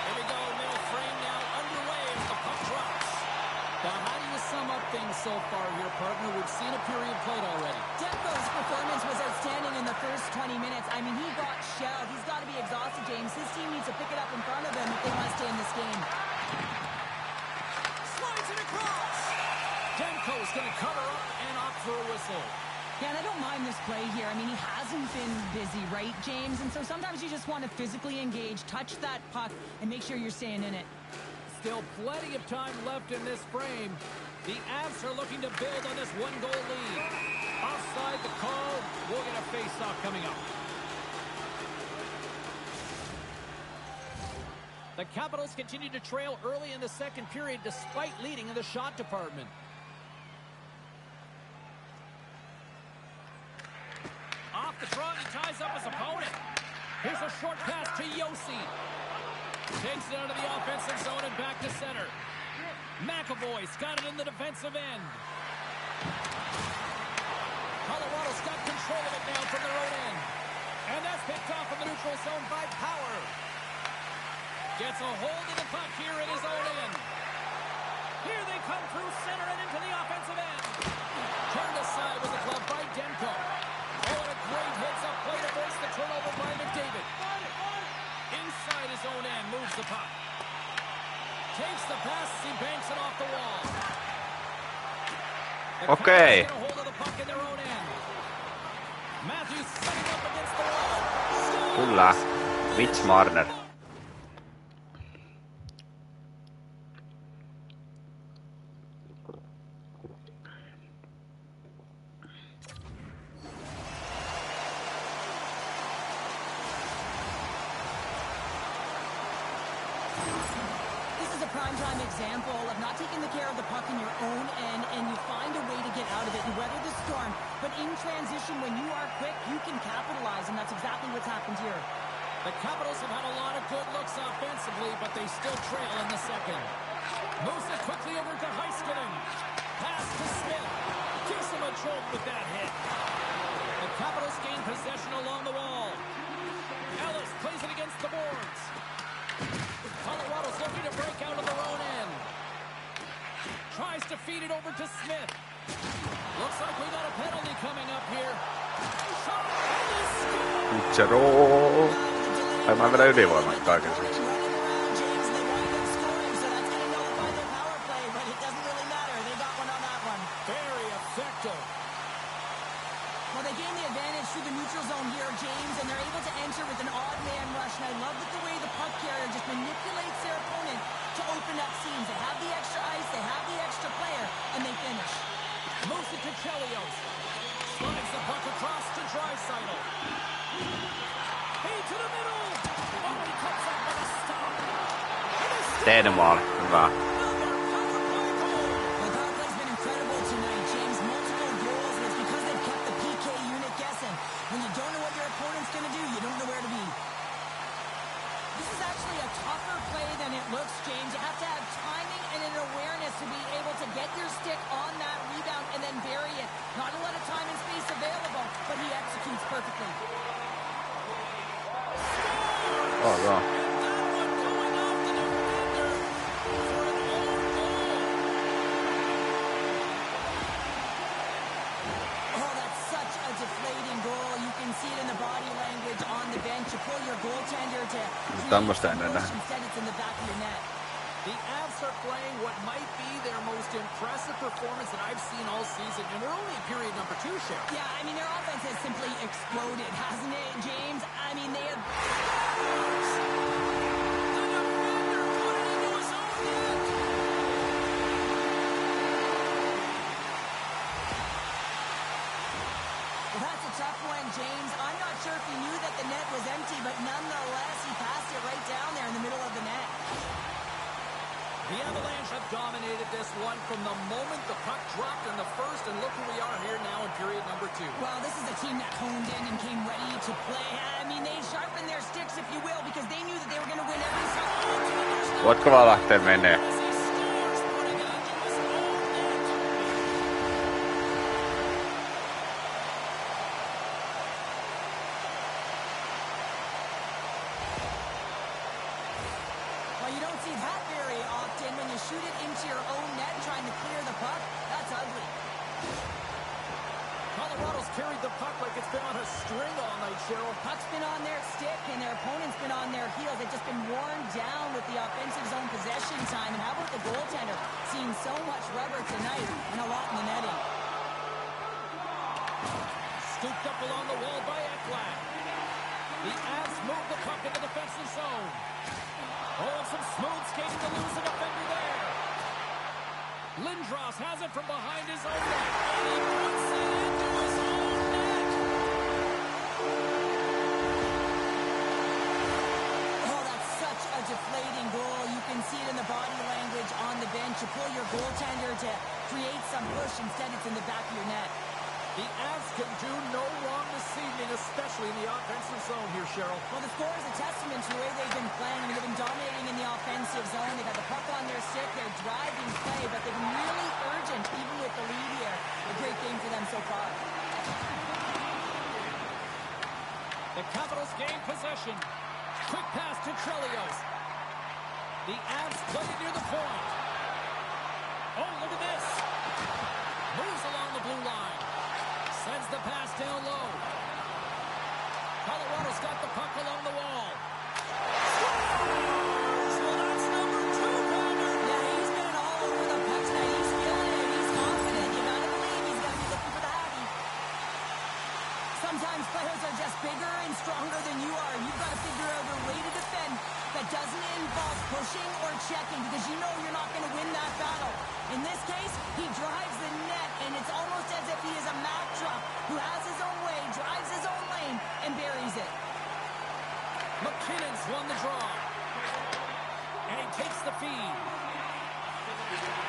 Here we go, middle frame now underway as the puck drops. Now, how do you sum up things so far here, partner? We've seen a period played already. Demko's performance was outstanding in the first 20 minutes. I mean, he got shelled. He's got to be exhausted, James. His team needs to pick it up in front of him if they want to stay in this game. Slides it across. Demko's going to cover up and opt for a whistle. Yeah, and I don't mind this play here. I mean, he hasn't been busy, right, James? And so sometimes you just want to physically engage, touch that puck, and make sure you're staying in it. Still plenty of time left in this frame. The Avs are looking to build on this one-goal lead. Offside the call. We'll get a face-off coming up. The Capitals continue to trail early in the second period despite leading in the shot department. Off the draw, he ties up his opponent. Here's a short pass to Yossi. Takes it out of the offensive zone and back to center. McAvoy's got it in the defensive end. Colorado's got control of it now from their own end. And that's picked off in the neutral zone by Power. Gets a hold of the puck here at his own end. Here they come through center and into the offensive end. Turned aside with the glove by Demko. Oh, and a great heads-up play to force the turnover by McDavid. Inside his own end, moves the puck. Takes the pass, he banks it off the wall. Okei. Get a hold of the puck in their own end. Matthews setting up against the wall. Kyllä. Mitch Marner. Prime example of not taking the care of the puck in your own end, and you find a way to get out of it. You weather the storm, but in transition, when you are quick, you can capitalize, and that's exactly what's happened here. The Capitals have had a lot of good looks offensively, but they still trail in the second. Moves it quickly over to Heiskanen. Pass to Smith. Gives him a jolt with that hit. The Capitals gain possession along the wall. Ellis plays it against the boards. Colorado's looking to break out of their own end. Tries to feed it over to Smith. Looks like we got a penalty coming up here. Shot and he scores! Itcheroo! Aivan vielä ylivoiman kaiken siksi. Very effective. Well, they gain the advantage through the neutral zone here, James, and they're able to enter with an odd man rush. And I love the way the puck carrier just manipulates their opponent to open up seams. They have the extra ice, they have the extra player, and they finish. Moves it to Chelios. Slides the puck across to Draisaitl. Feed to the middle. Oh, he comes up with a stop. Teidän maali. Hyvä. When you don't know what your opponent's going to do, you don't know where to be. This is actually a tougher play than it looks, James. You have to have timing and an awareness to be able to get your stick on that rebound and then bury it. Not a lot of time and space available, but he executes perfectly. Oh, no. See it in the body language on the bench. You pull your goaltender to Tämmöistä ennen nähdä. The Avs are playing what might might be their most impressive performance that I've seen all season, and we're only in period number 2, Cheryl. Yeah, I mean, their offense has simply exploded, hasn't it, James? I mean, they have... Well, that's a tough one, James. I'm not sure if he knew that the net was empty, but nonetheless, he passed it right down there in the middle of the net. The Avalanche have dominated this one from the moment the puck dropped in the first, and look who we are here now in period number 2. Well, this is a team that honed in and came ready to play. I mean, they sharpened their sticks, if you will, because they knew that they were going to win every single... Voitko vaan lähteä menee? Well, you don't see that very often when you shoot it into your own net trying to clear the puck. That's ugly. Colorado's carried the puck like it's been on a string all night, Cheryl. Puck's been on their stick, and their opponent's been on their heels. They've just been worn down with the offensive zone possession time. And how about the goaltender? Seeing so much rubber tonight and a lot in the netting. Scooped up along the wall by Ekblad. The Avs move the puck in the defensive zone. Oh, some smooth skating to lose a defender there. Lindros has it from behind his own net, and he puts it into his own net. Oh, that's such a deflating goal. You can see it in the body language on the bench. You pull your goaltender to create some push. Instead, it's in the back of your net. The Avs can do no wrong this evening, especially in the offensive zone here, Cheryl. Well, the score is a testament to the way they've been playing. I mean, they've been dominating in the offensive zone. They've got the puck on their stick. They're driving play, but they've been really urgent, even with the lead here. A great game for them so far. The Capitals gain possession. Quick pass to Trelios. The Avs play it near the point. Oh, look at this. Moves along the blue line. Sends the pass down low. Colorado's got the puck along the wall. Scores! Well, that's number 2, Pounder. Yeah, he's been all over the puck tonight. He's feeling it. He's confident. You gotta believe he's gonna be looking for the Abby. Sometimes players are just bigger and stronger than you are. You've got to figure out a way to defend that doesn't involve pushing or checking, because you know you're not going to win that battle. In this case, he drives the net, and it's almost as if he is a Mack truck who has his own way, drives his own lane, and buries it. McKinnon's won the draw. And he takes the feed.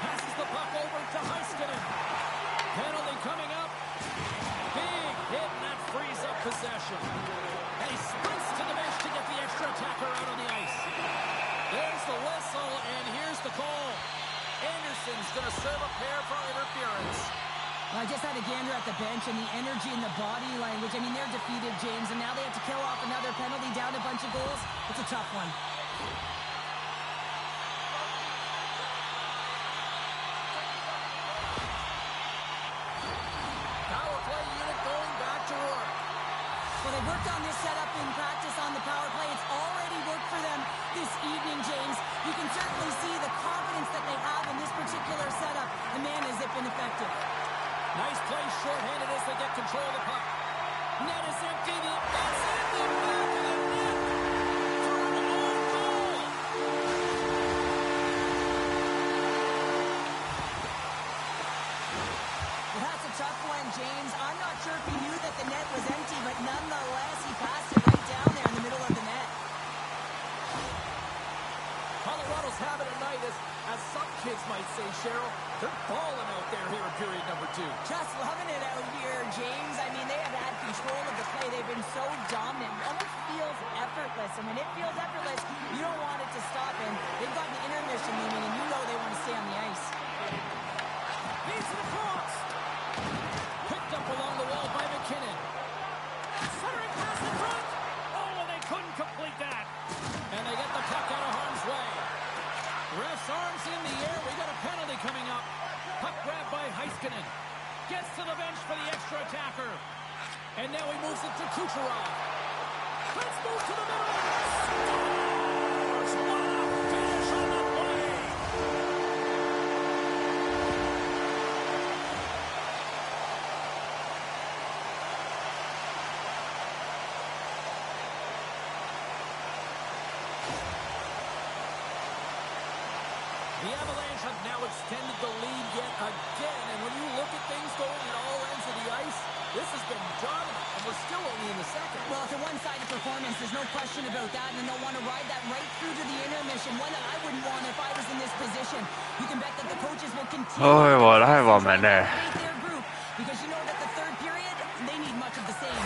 Passes the puck over to Heiskanen. Penalty coming up. Big hit, and that frees up possession. And he sprints to the bench to get the extra attacker out on the ice. There's the whistle, and here's the call. Anderson's going to serve a pair for interference. I just had a gander at the bench, and the energy and the body language. I mean, they're defeated, James, and now they have to kill off another penalty, down a bunch of goals. It's a tough one. Power play unit going back to work. Well, they worked on this setup in practice on the power play. It's already worked for them this evening, James. You can certainly see the confidence that they have in this particular setup. And man, has it been effective. Nice play shorthanded as they get control of the puck. Net is empty. The net's in the back of the net for an own goal. Well, that's a tough one, James. I'm not sure if he knew that the net was empty, but nonetheless, he passed it right down there in the middle of the net. Colorado's having a night, as some kids might say, Cheryl. They're balling out there here in period number 2. Just loving it out here, James. I mean, they have had control of the play. They've been so dominant. It almost feels effortless. And when it feels effortless, you don't want it to stop. And they've got the intermission looming, and you know they want to stay on the ice. Needs the cross. Picked up along the wall by McKinnon. Centering pass in front. Oh, and they couldn't complete that. And they get the puck out of harm's way. Ref's arms in the air. We got a penalty coming up. Puck grabbed by Heiskanen. Gets to the bench for the extra attacker. And now he moves it to Kucherov. Let's move to the middle. Scores! What a finish on the play! extended the lead yet again. And when you look at things going at all ends of the ice, this has been dominant, and we're still only in the second. Well, it's a one-sided performance. There's no question about that, and they'll want to ride that right through to the intermission, one that I wouldn't want if I was in this position. You can bet that the coaches will continue Oi, voi aivan to menee. motivate their group, because you know that the third period, they need much of the same.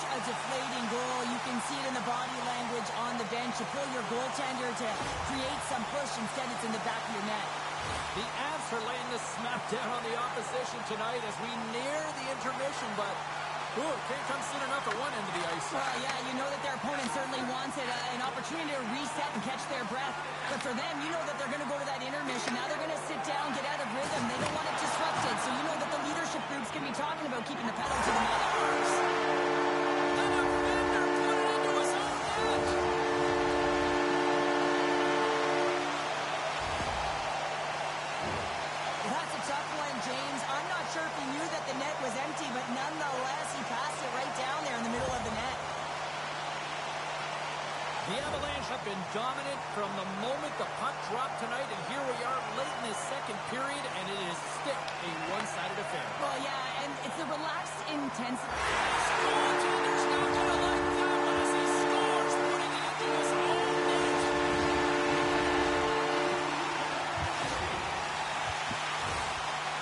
A deflating goal. You can see it in the body language on the bench. You pull your goaltender to create some push. Instead, it's in the back of your net. The Avs are laying the smack down on the opposition tonight as we near the intermission, but it can't come soon enough at one end of the ice. Well, yeah, you know that their opponent certainly wants it, an opportunity to reset and catch their breath. But for them, you know that they're going to go to that intermission. Now they're going to sit down, get out of rhythm. They don't want it disrupted. So you know that the leadership groups can be talking about keeping the pedal to the metal first. He knew that the net was empty, but nonetheless, he passed it right down there in the middle of the net. The Avalanche have been dominant from the moment the puck dropped tonight, and here we are late in this second period, and it is still a one-sided affair. Well, yeah, and it's a relaxed intensity. Goaltender's not going to like that one as he scores, putting it into his own net.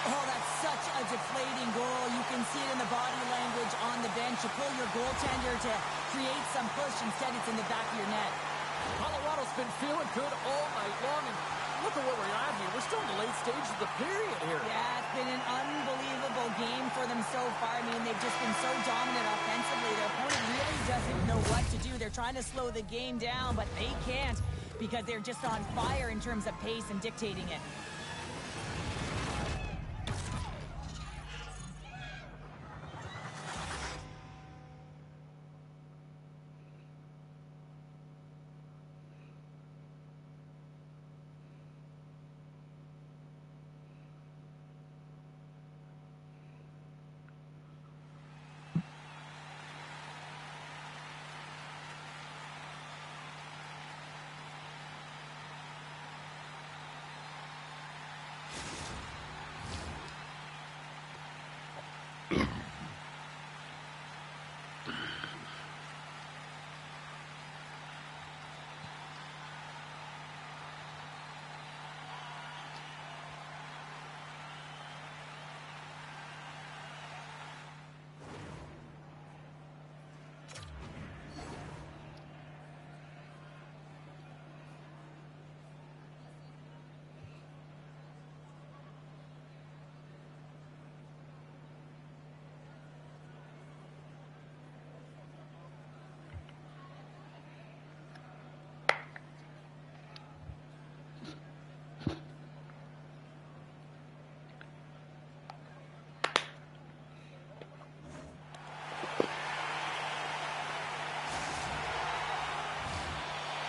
Oh, that's such a deflating goal. You can see it in the body language on the bench. You pull your goaltender to create some push. Instead, it's in the back of your net. Colorado's been feeling good all night long, and look at what we're at here. We're still in the late stages of the period here. Yeah, it's been an unbelievable game for them so far. I mean, they've just been so dominant offensively. Their opponent really doesn't know what to do. They're trying to slow the game down, but they can't because they're just on fire in terms of pace and dictating it.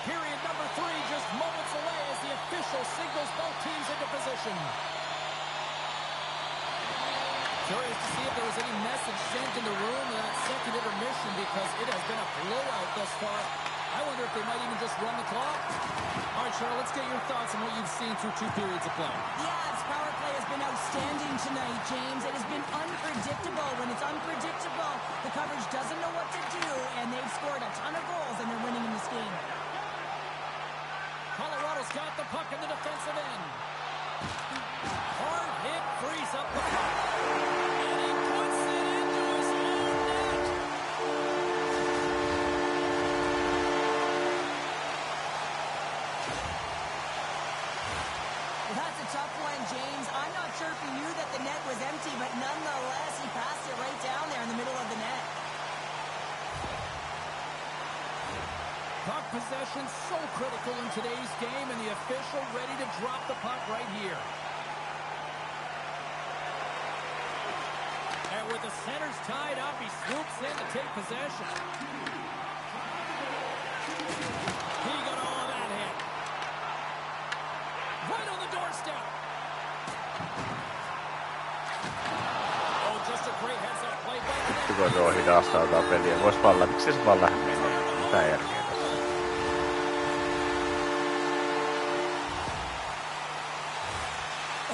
Period number 3 just moments away as the official signals both teams into position. Curious to see if there was any message sent in the room in that second intermission because it has been a blowout thus far. I wonder if they might even just run the clock. All right, Charlotte, let's get your thoughts on what you've seen through 2 periods of play. Yeah, its power play has been outstanding tonight, James. It has been unpredictable. When it's unpredictable, the coverage doesn't know what to do, and they've scored a ton of goals, and they're winning in this game. Colorado's got the puck in the defensive end. Hard hit frees up the puck. And he puts it into his own net. Well, that's a tough one, James. I'm not sure if he knew that the net was empty, but nonetheless, he passed it right down there in the middle of the net. Puck possession so critical in today's game, and the official ready to drop the puck right here. And with the centers tied up, he swoops in to take possession. He got all of that hit. Right on the doorstep. Oh, just a great heads-up play by the net. Kun tuo hidastaa peliä. Vois vaan miksi se vaan lähde menee? Mitä järkeä tässä?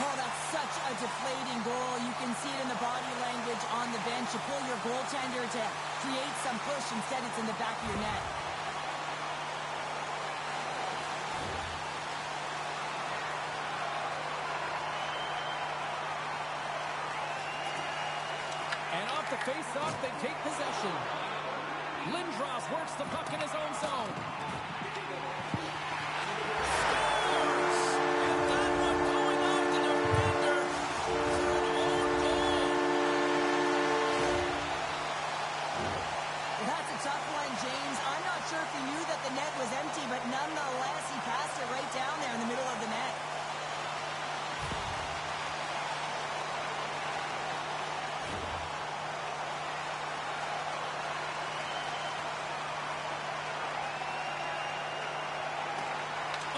Oh, that's such a deflating goal. You can see it in the body language on the bench. You pull your goaltender to create some push. Instead, it's in the back of your net. And off the face-off, they take possession. Lindros works the puck in his own zone. Sure if he knew that the net was empty, but nonetheless, he passed it right down there in the middle of the net.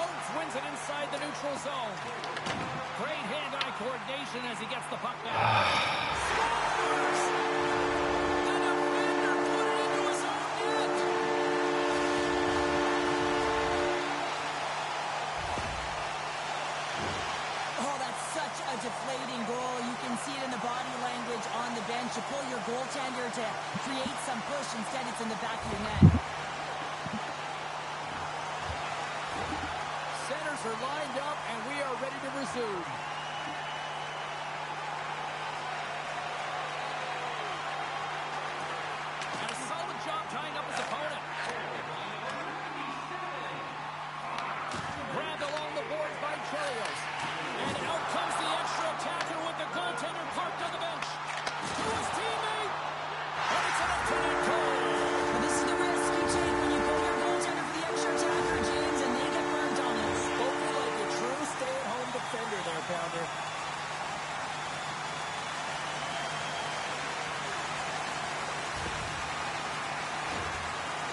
Oates wins it inside the neutral zone. Great hand-eye coordination as he gets the puck back. Scores! A deflating goal. You can see it in the body language on the bench. You pull your goaltender to create some push. Instead, it's in the back of your net. Centers are lined up, and we are ready to resume. And a solid job tying up his opponent. Grabbed along the boards by Chelios. And out comes the extra attacker with the goaltender parked on the bench. To his teammate. And it's an up-to-net goal. Well, this is the risk you take when you pull your goaltender for the extra attacker, James, and they get burned on it. Spoken like a true stay-at-home defender there, Pounder.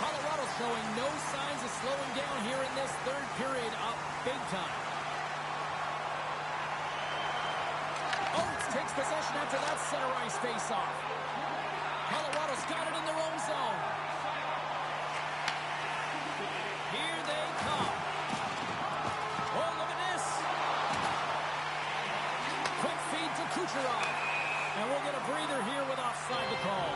Colorado's showing no signs of slowing down here in this third period, up big time. Oates takes possession after that center ice face-off. Colorado's got it in their own zone. Here they come. Oh, look at this. Quick feed to Kucherov. And we'll get a breather here with offside to call.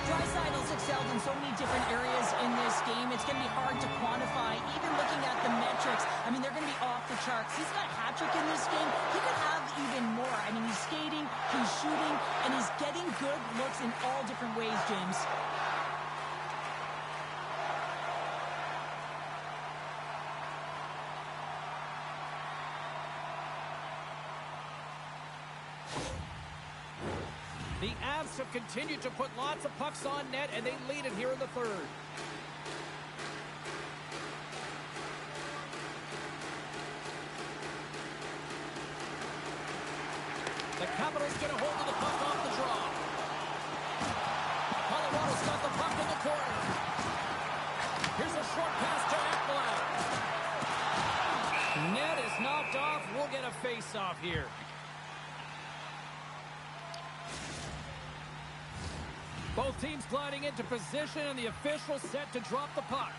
Draisaitl's excelled in so many different areas in this game. It's going to be hard to quantify. Even looking at the metrics, I mean, they're going to be off the charts. He's got a hat-trick in this game. He could have even more. I mean, he's skating, he's shooting, and he's getting good looks in all different ways, James. The Avs have continued to put lots of pucks on net, and they lead it here in the third. The Capitals get a hold of the puck off the draw. Colorado's got the puck in the corner. Here's a short pass to Ekblad. Net is knocked off. We'll get a face-off here. Both teams gliding into position, and the official set to drop the puck.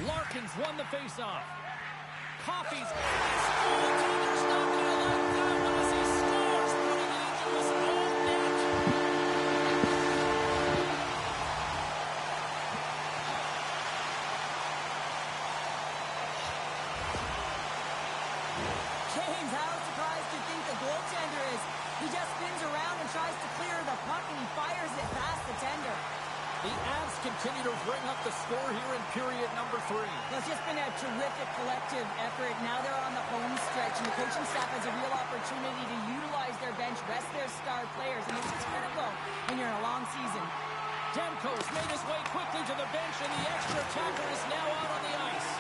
Larkins won the faceoff. Coffey's got his goaltender's not going to let that one as he scores, putting it into his own net. James, how surprised do you think the goaltender is? He just spins around and tries to clear the puck, and he fires it past the tender. The Avs continue to bring up the score here in period number 3. Well, it's just been a terrific collective effort. Now they're on the home stretch, and the coaching staff has a real opportunity to utilize their bench, rest their star players, and this is critical when you're in a long season. Demko's made his way quickly to the bench, and the extra attacker is now out on the ice.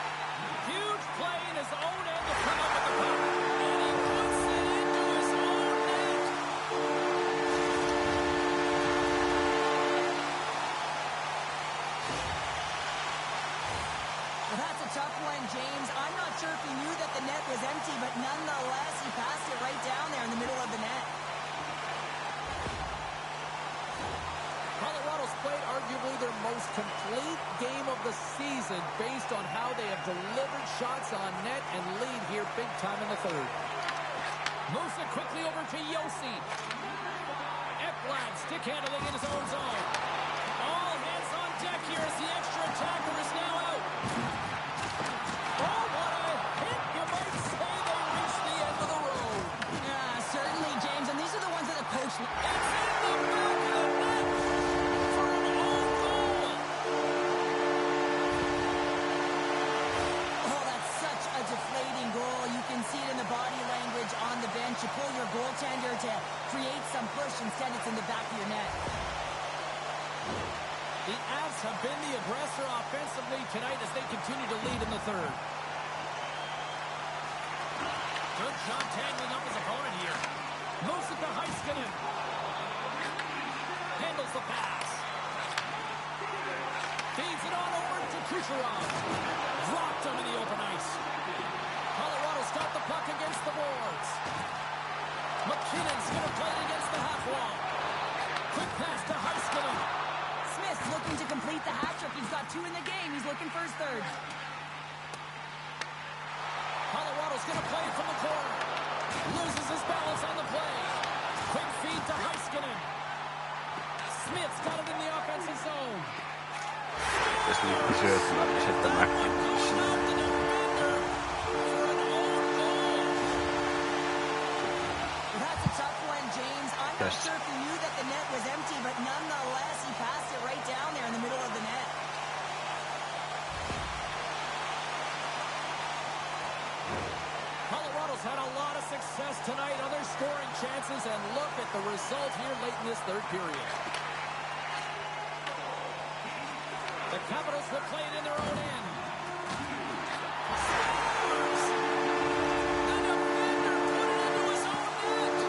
Huge play in his own end to come up with the puck, and he puts it into his own net. was empty, but nonetheless, he passed it right down there in the middle of the net. Colorado's played arguably their most complete game of the season based on how they have delivered shots on net and lead here big time in the third. Moves it quickly over to Yossi. Ekblad stick handling in his own zone. All hands on deck here as the extra attacker is now out. Oh, what a hit! You might say they reached the end of the road. Yeah, certainly, James, and these are the ones that the coach... It's in the back of the net for an own goal. Oh, that's such a deflating goal. You can see it in the body language on the bench. You pull your goaltender to create some push. Instead, it's in the back of your net. The Avs have been the aggressor offensively tonight as they continue to lead in the third. Good job tangling up his opponent here. Moves it to Heiskanen. Handles the pass. Feeds it on over to Kucherov. Dropped him in the open ice. Colorado's got the puck against the boards. McKinnon's going to play it against the half wall. Quick pass to Heiskanen. Smith's looking to complete the hat trick. He's got 2 in the game. He's looking for his third. Colorado's going to play it from the corner. Loses his balance on the play. Quick feed to Heiskanen. Smith's got it in the offensive zone. Jos liitti syöttämään, niin sitten Mäkki. That's a tough one, James. I'm not sure if he knew that the net was empty, but nonetheless, he passed it right down there in the middle of the net. Colorado's had a lot of success tonight on their scoring chances, and look at the result here late in this third period. The Capitals will play it in their own end. Scores! The defender put it into his own net!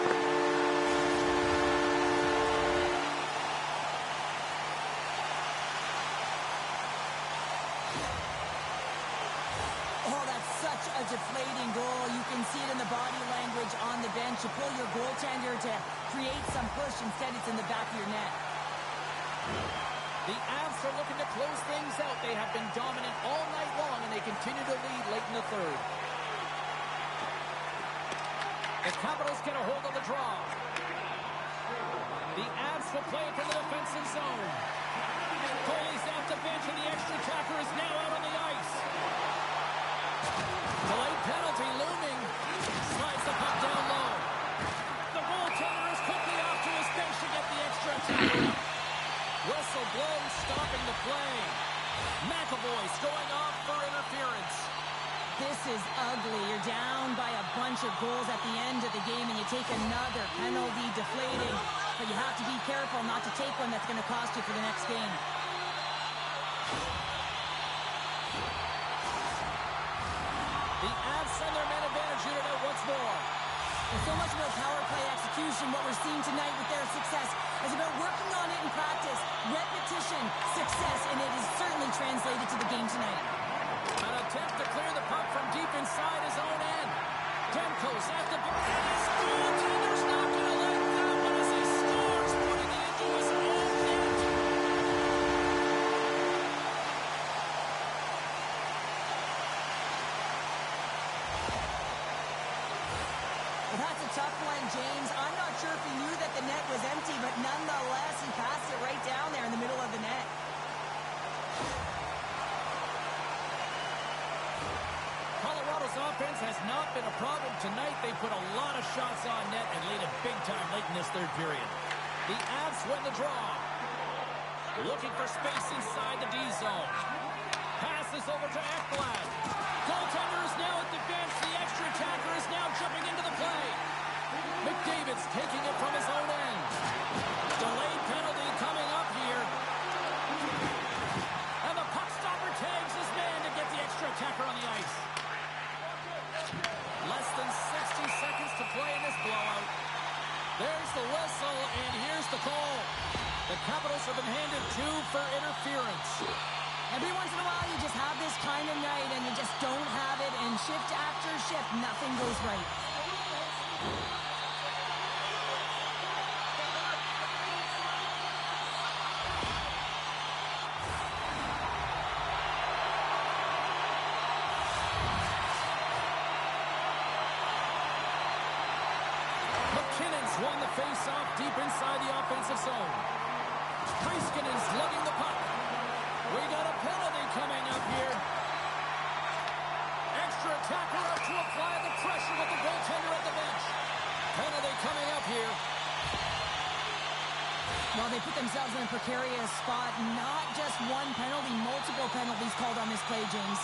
Oh, that's such a deflating goal. You can see it in the body language on the bench. You pull your goaltender to create some push. Instead, it's in the back of your net. The Avs are looking to close things out. They have been dominant all night long, and they continue to lead late in the third. The Capitals get a hold of the draw. The Avs will play it from the defensive zone. Goalie's off the bench, and the extra attacker is now out on the ice. Delayed penalty looming. Slides the puck down low. The goaltender is quickly off to his bench to get the extra attacker. Whistle blows, stopping the play. McAvoy's going off for interference. This is ugly. You're down by a bunch of goals at the end of the game, and you take another penalty, deflating. But you have to be careful not to take one that's going to cost you for the next game. The Avs send their man advantage unit out once more. There's so much about power play execution. What we're seeing tonight with their success is about working on it in practice. Repetition, success, and it is certainly translated to the game tonight. An attempt to clear the puck from deep inside his own end. Demko's at the back. And his goaltender's not going to let that one as he scores, putting it into his own net. Well, that's a tough one, James. I'm not sure if he knew that the net was empty, but nonetheless, he passed it right down there in the middle of the net. Colorado's offense has not been a problem tonight. They put a lot of shots on net and lead it big time late in this third period. The Avs win the draw. Looking for space inside the D zone. Passes over to Ekblad. Goaltender is now at the bench. The extra attacker is now jumping into the play. McDavid's taking it from his own end. Delayed penalty coming up here. And the puck stopper tags his man to get the extra attacker on the ice. Less than 60 seconds to play in this blowout. There's the whistle, and here's the call. The Capitals have been handed 2 for interference. Every once in a while, you just have this kind of night, and you just don't have it, and shift after shift, nothing goes right. McKinnon's won the face-off deep inside the offensive zone. Heiskanen's lugging the puck. We got a penalty coming up here. Extra attacker up to apply the pressure with the goaltender at the bench. Penalty coming up here. Well, they put themselves in a precarious spot. Not just one penalty, multiple penalties called on this play, James.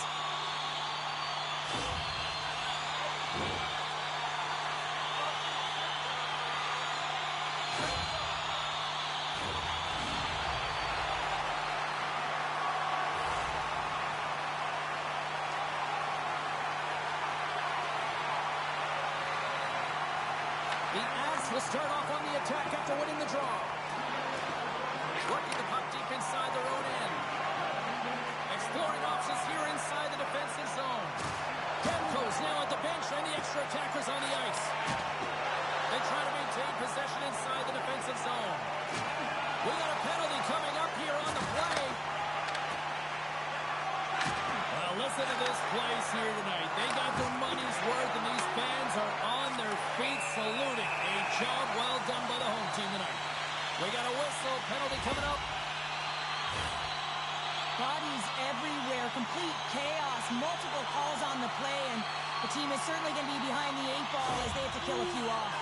The Avs will start off on the attack after winning the draw. Working the puck deep inside their own end. Exploring options here inside the defensive zone. Demko's now at the bench and the extra attackers on the ice. They try to maintain possession inside the defensive zone. We got a penalty coming up here on the play. Well, listen to this place here tonight. They got their money's worth, and these fans are on their feet saluting. A job well done by the home team tonight. We got a whistle, penalty coming up. Bodies everywhere, complete chaos, multiple calls on the play, and the team is certainly going to be behind the 8 ball as they have to kill a few off.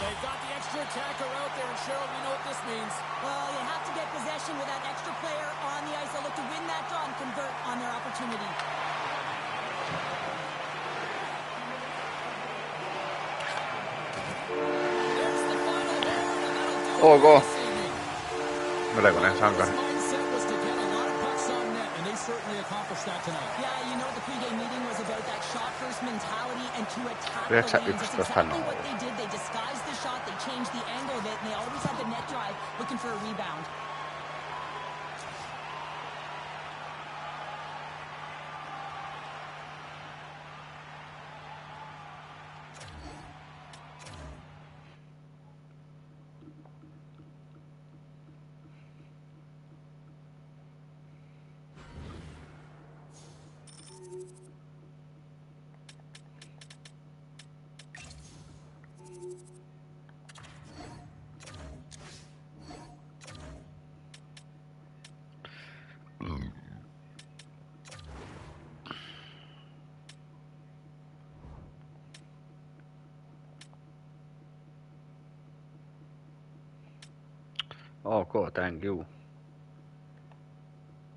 They've got the extra attacker out there, and Cheryl, we know what this means. Well, you have to get possession with that extra player on the ice. They'll look to win that draw and convert on their opportunity. There's the final horn, and that'll do Ok. it this evening. Melkoinen sankari. His mindset was to get a lot of pucks on net, and they certainly accomplished that tonight. Yeah, you know, the pregame meeting was about that shot-first mentality and to attack the 9-11 lanes. That's exactly hän what they did. They disguised the shot, they changed the angle of it, and they always had the net drive looking for a rebound. Ok, thank you.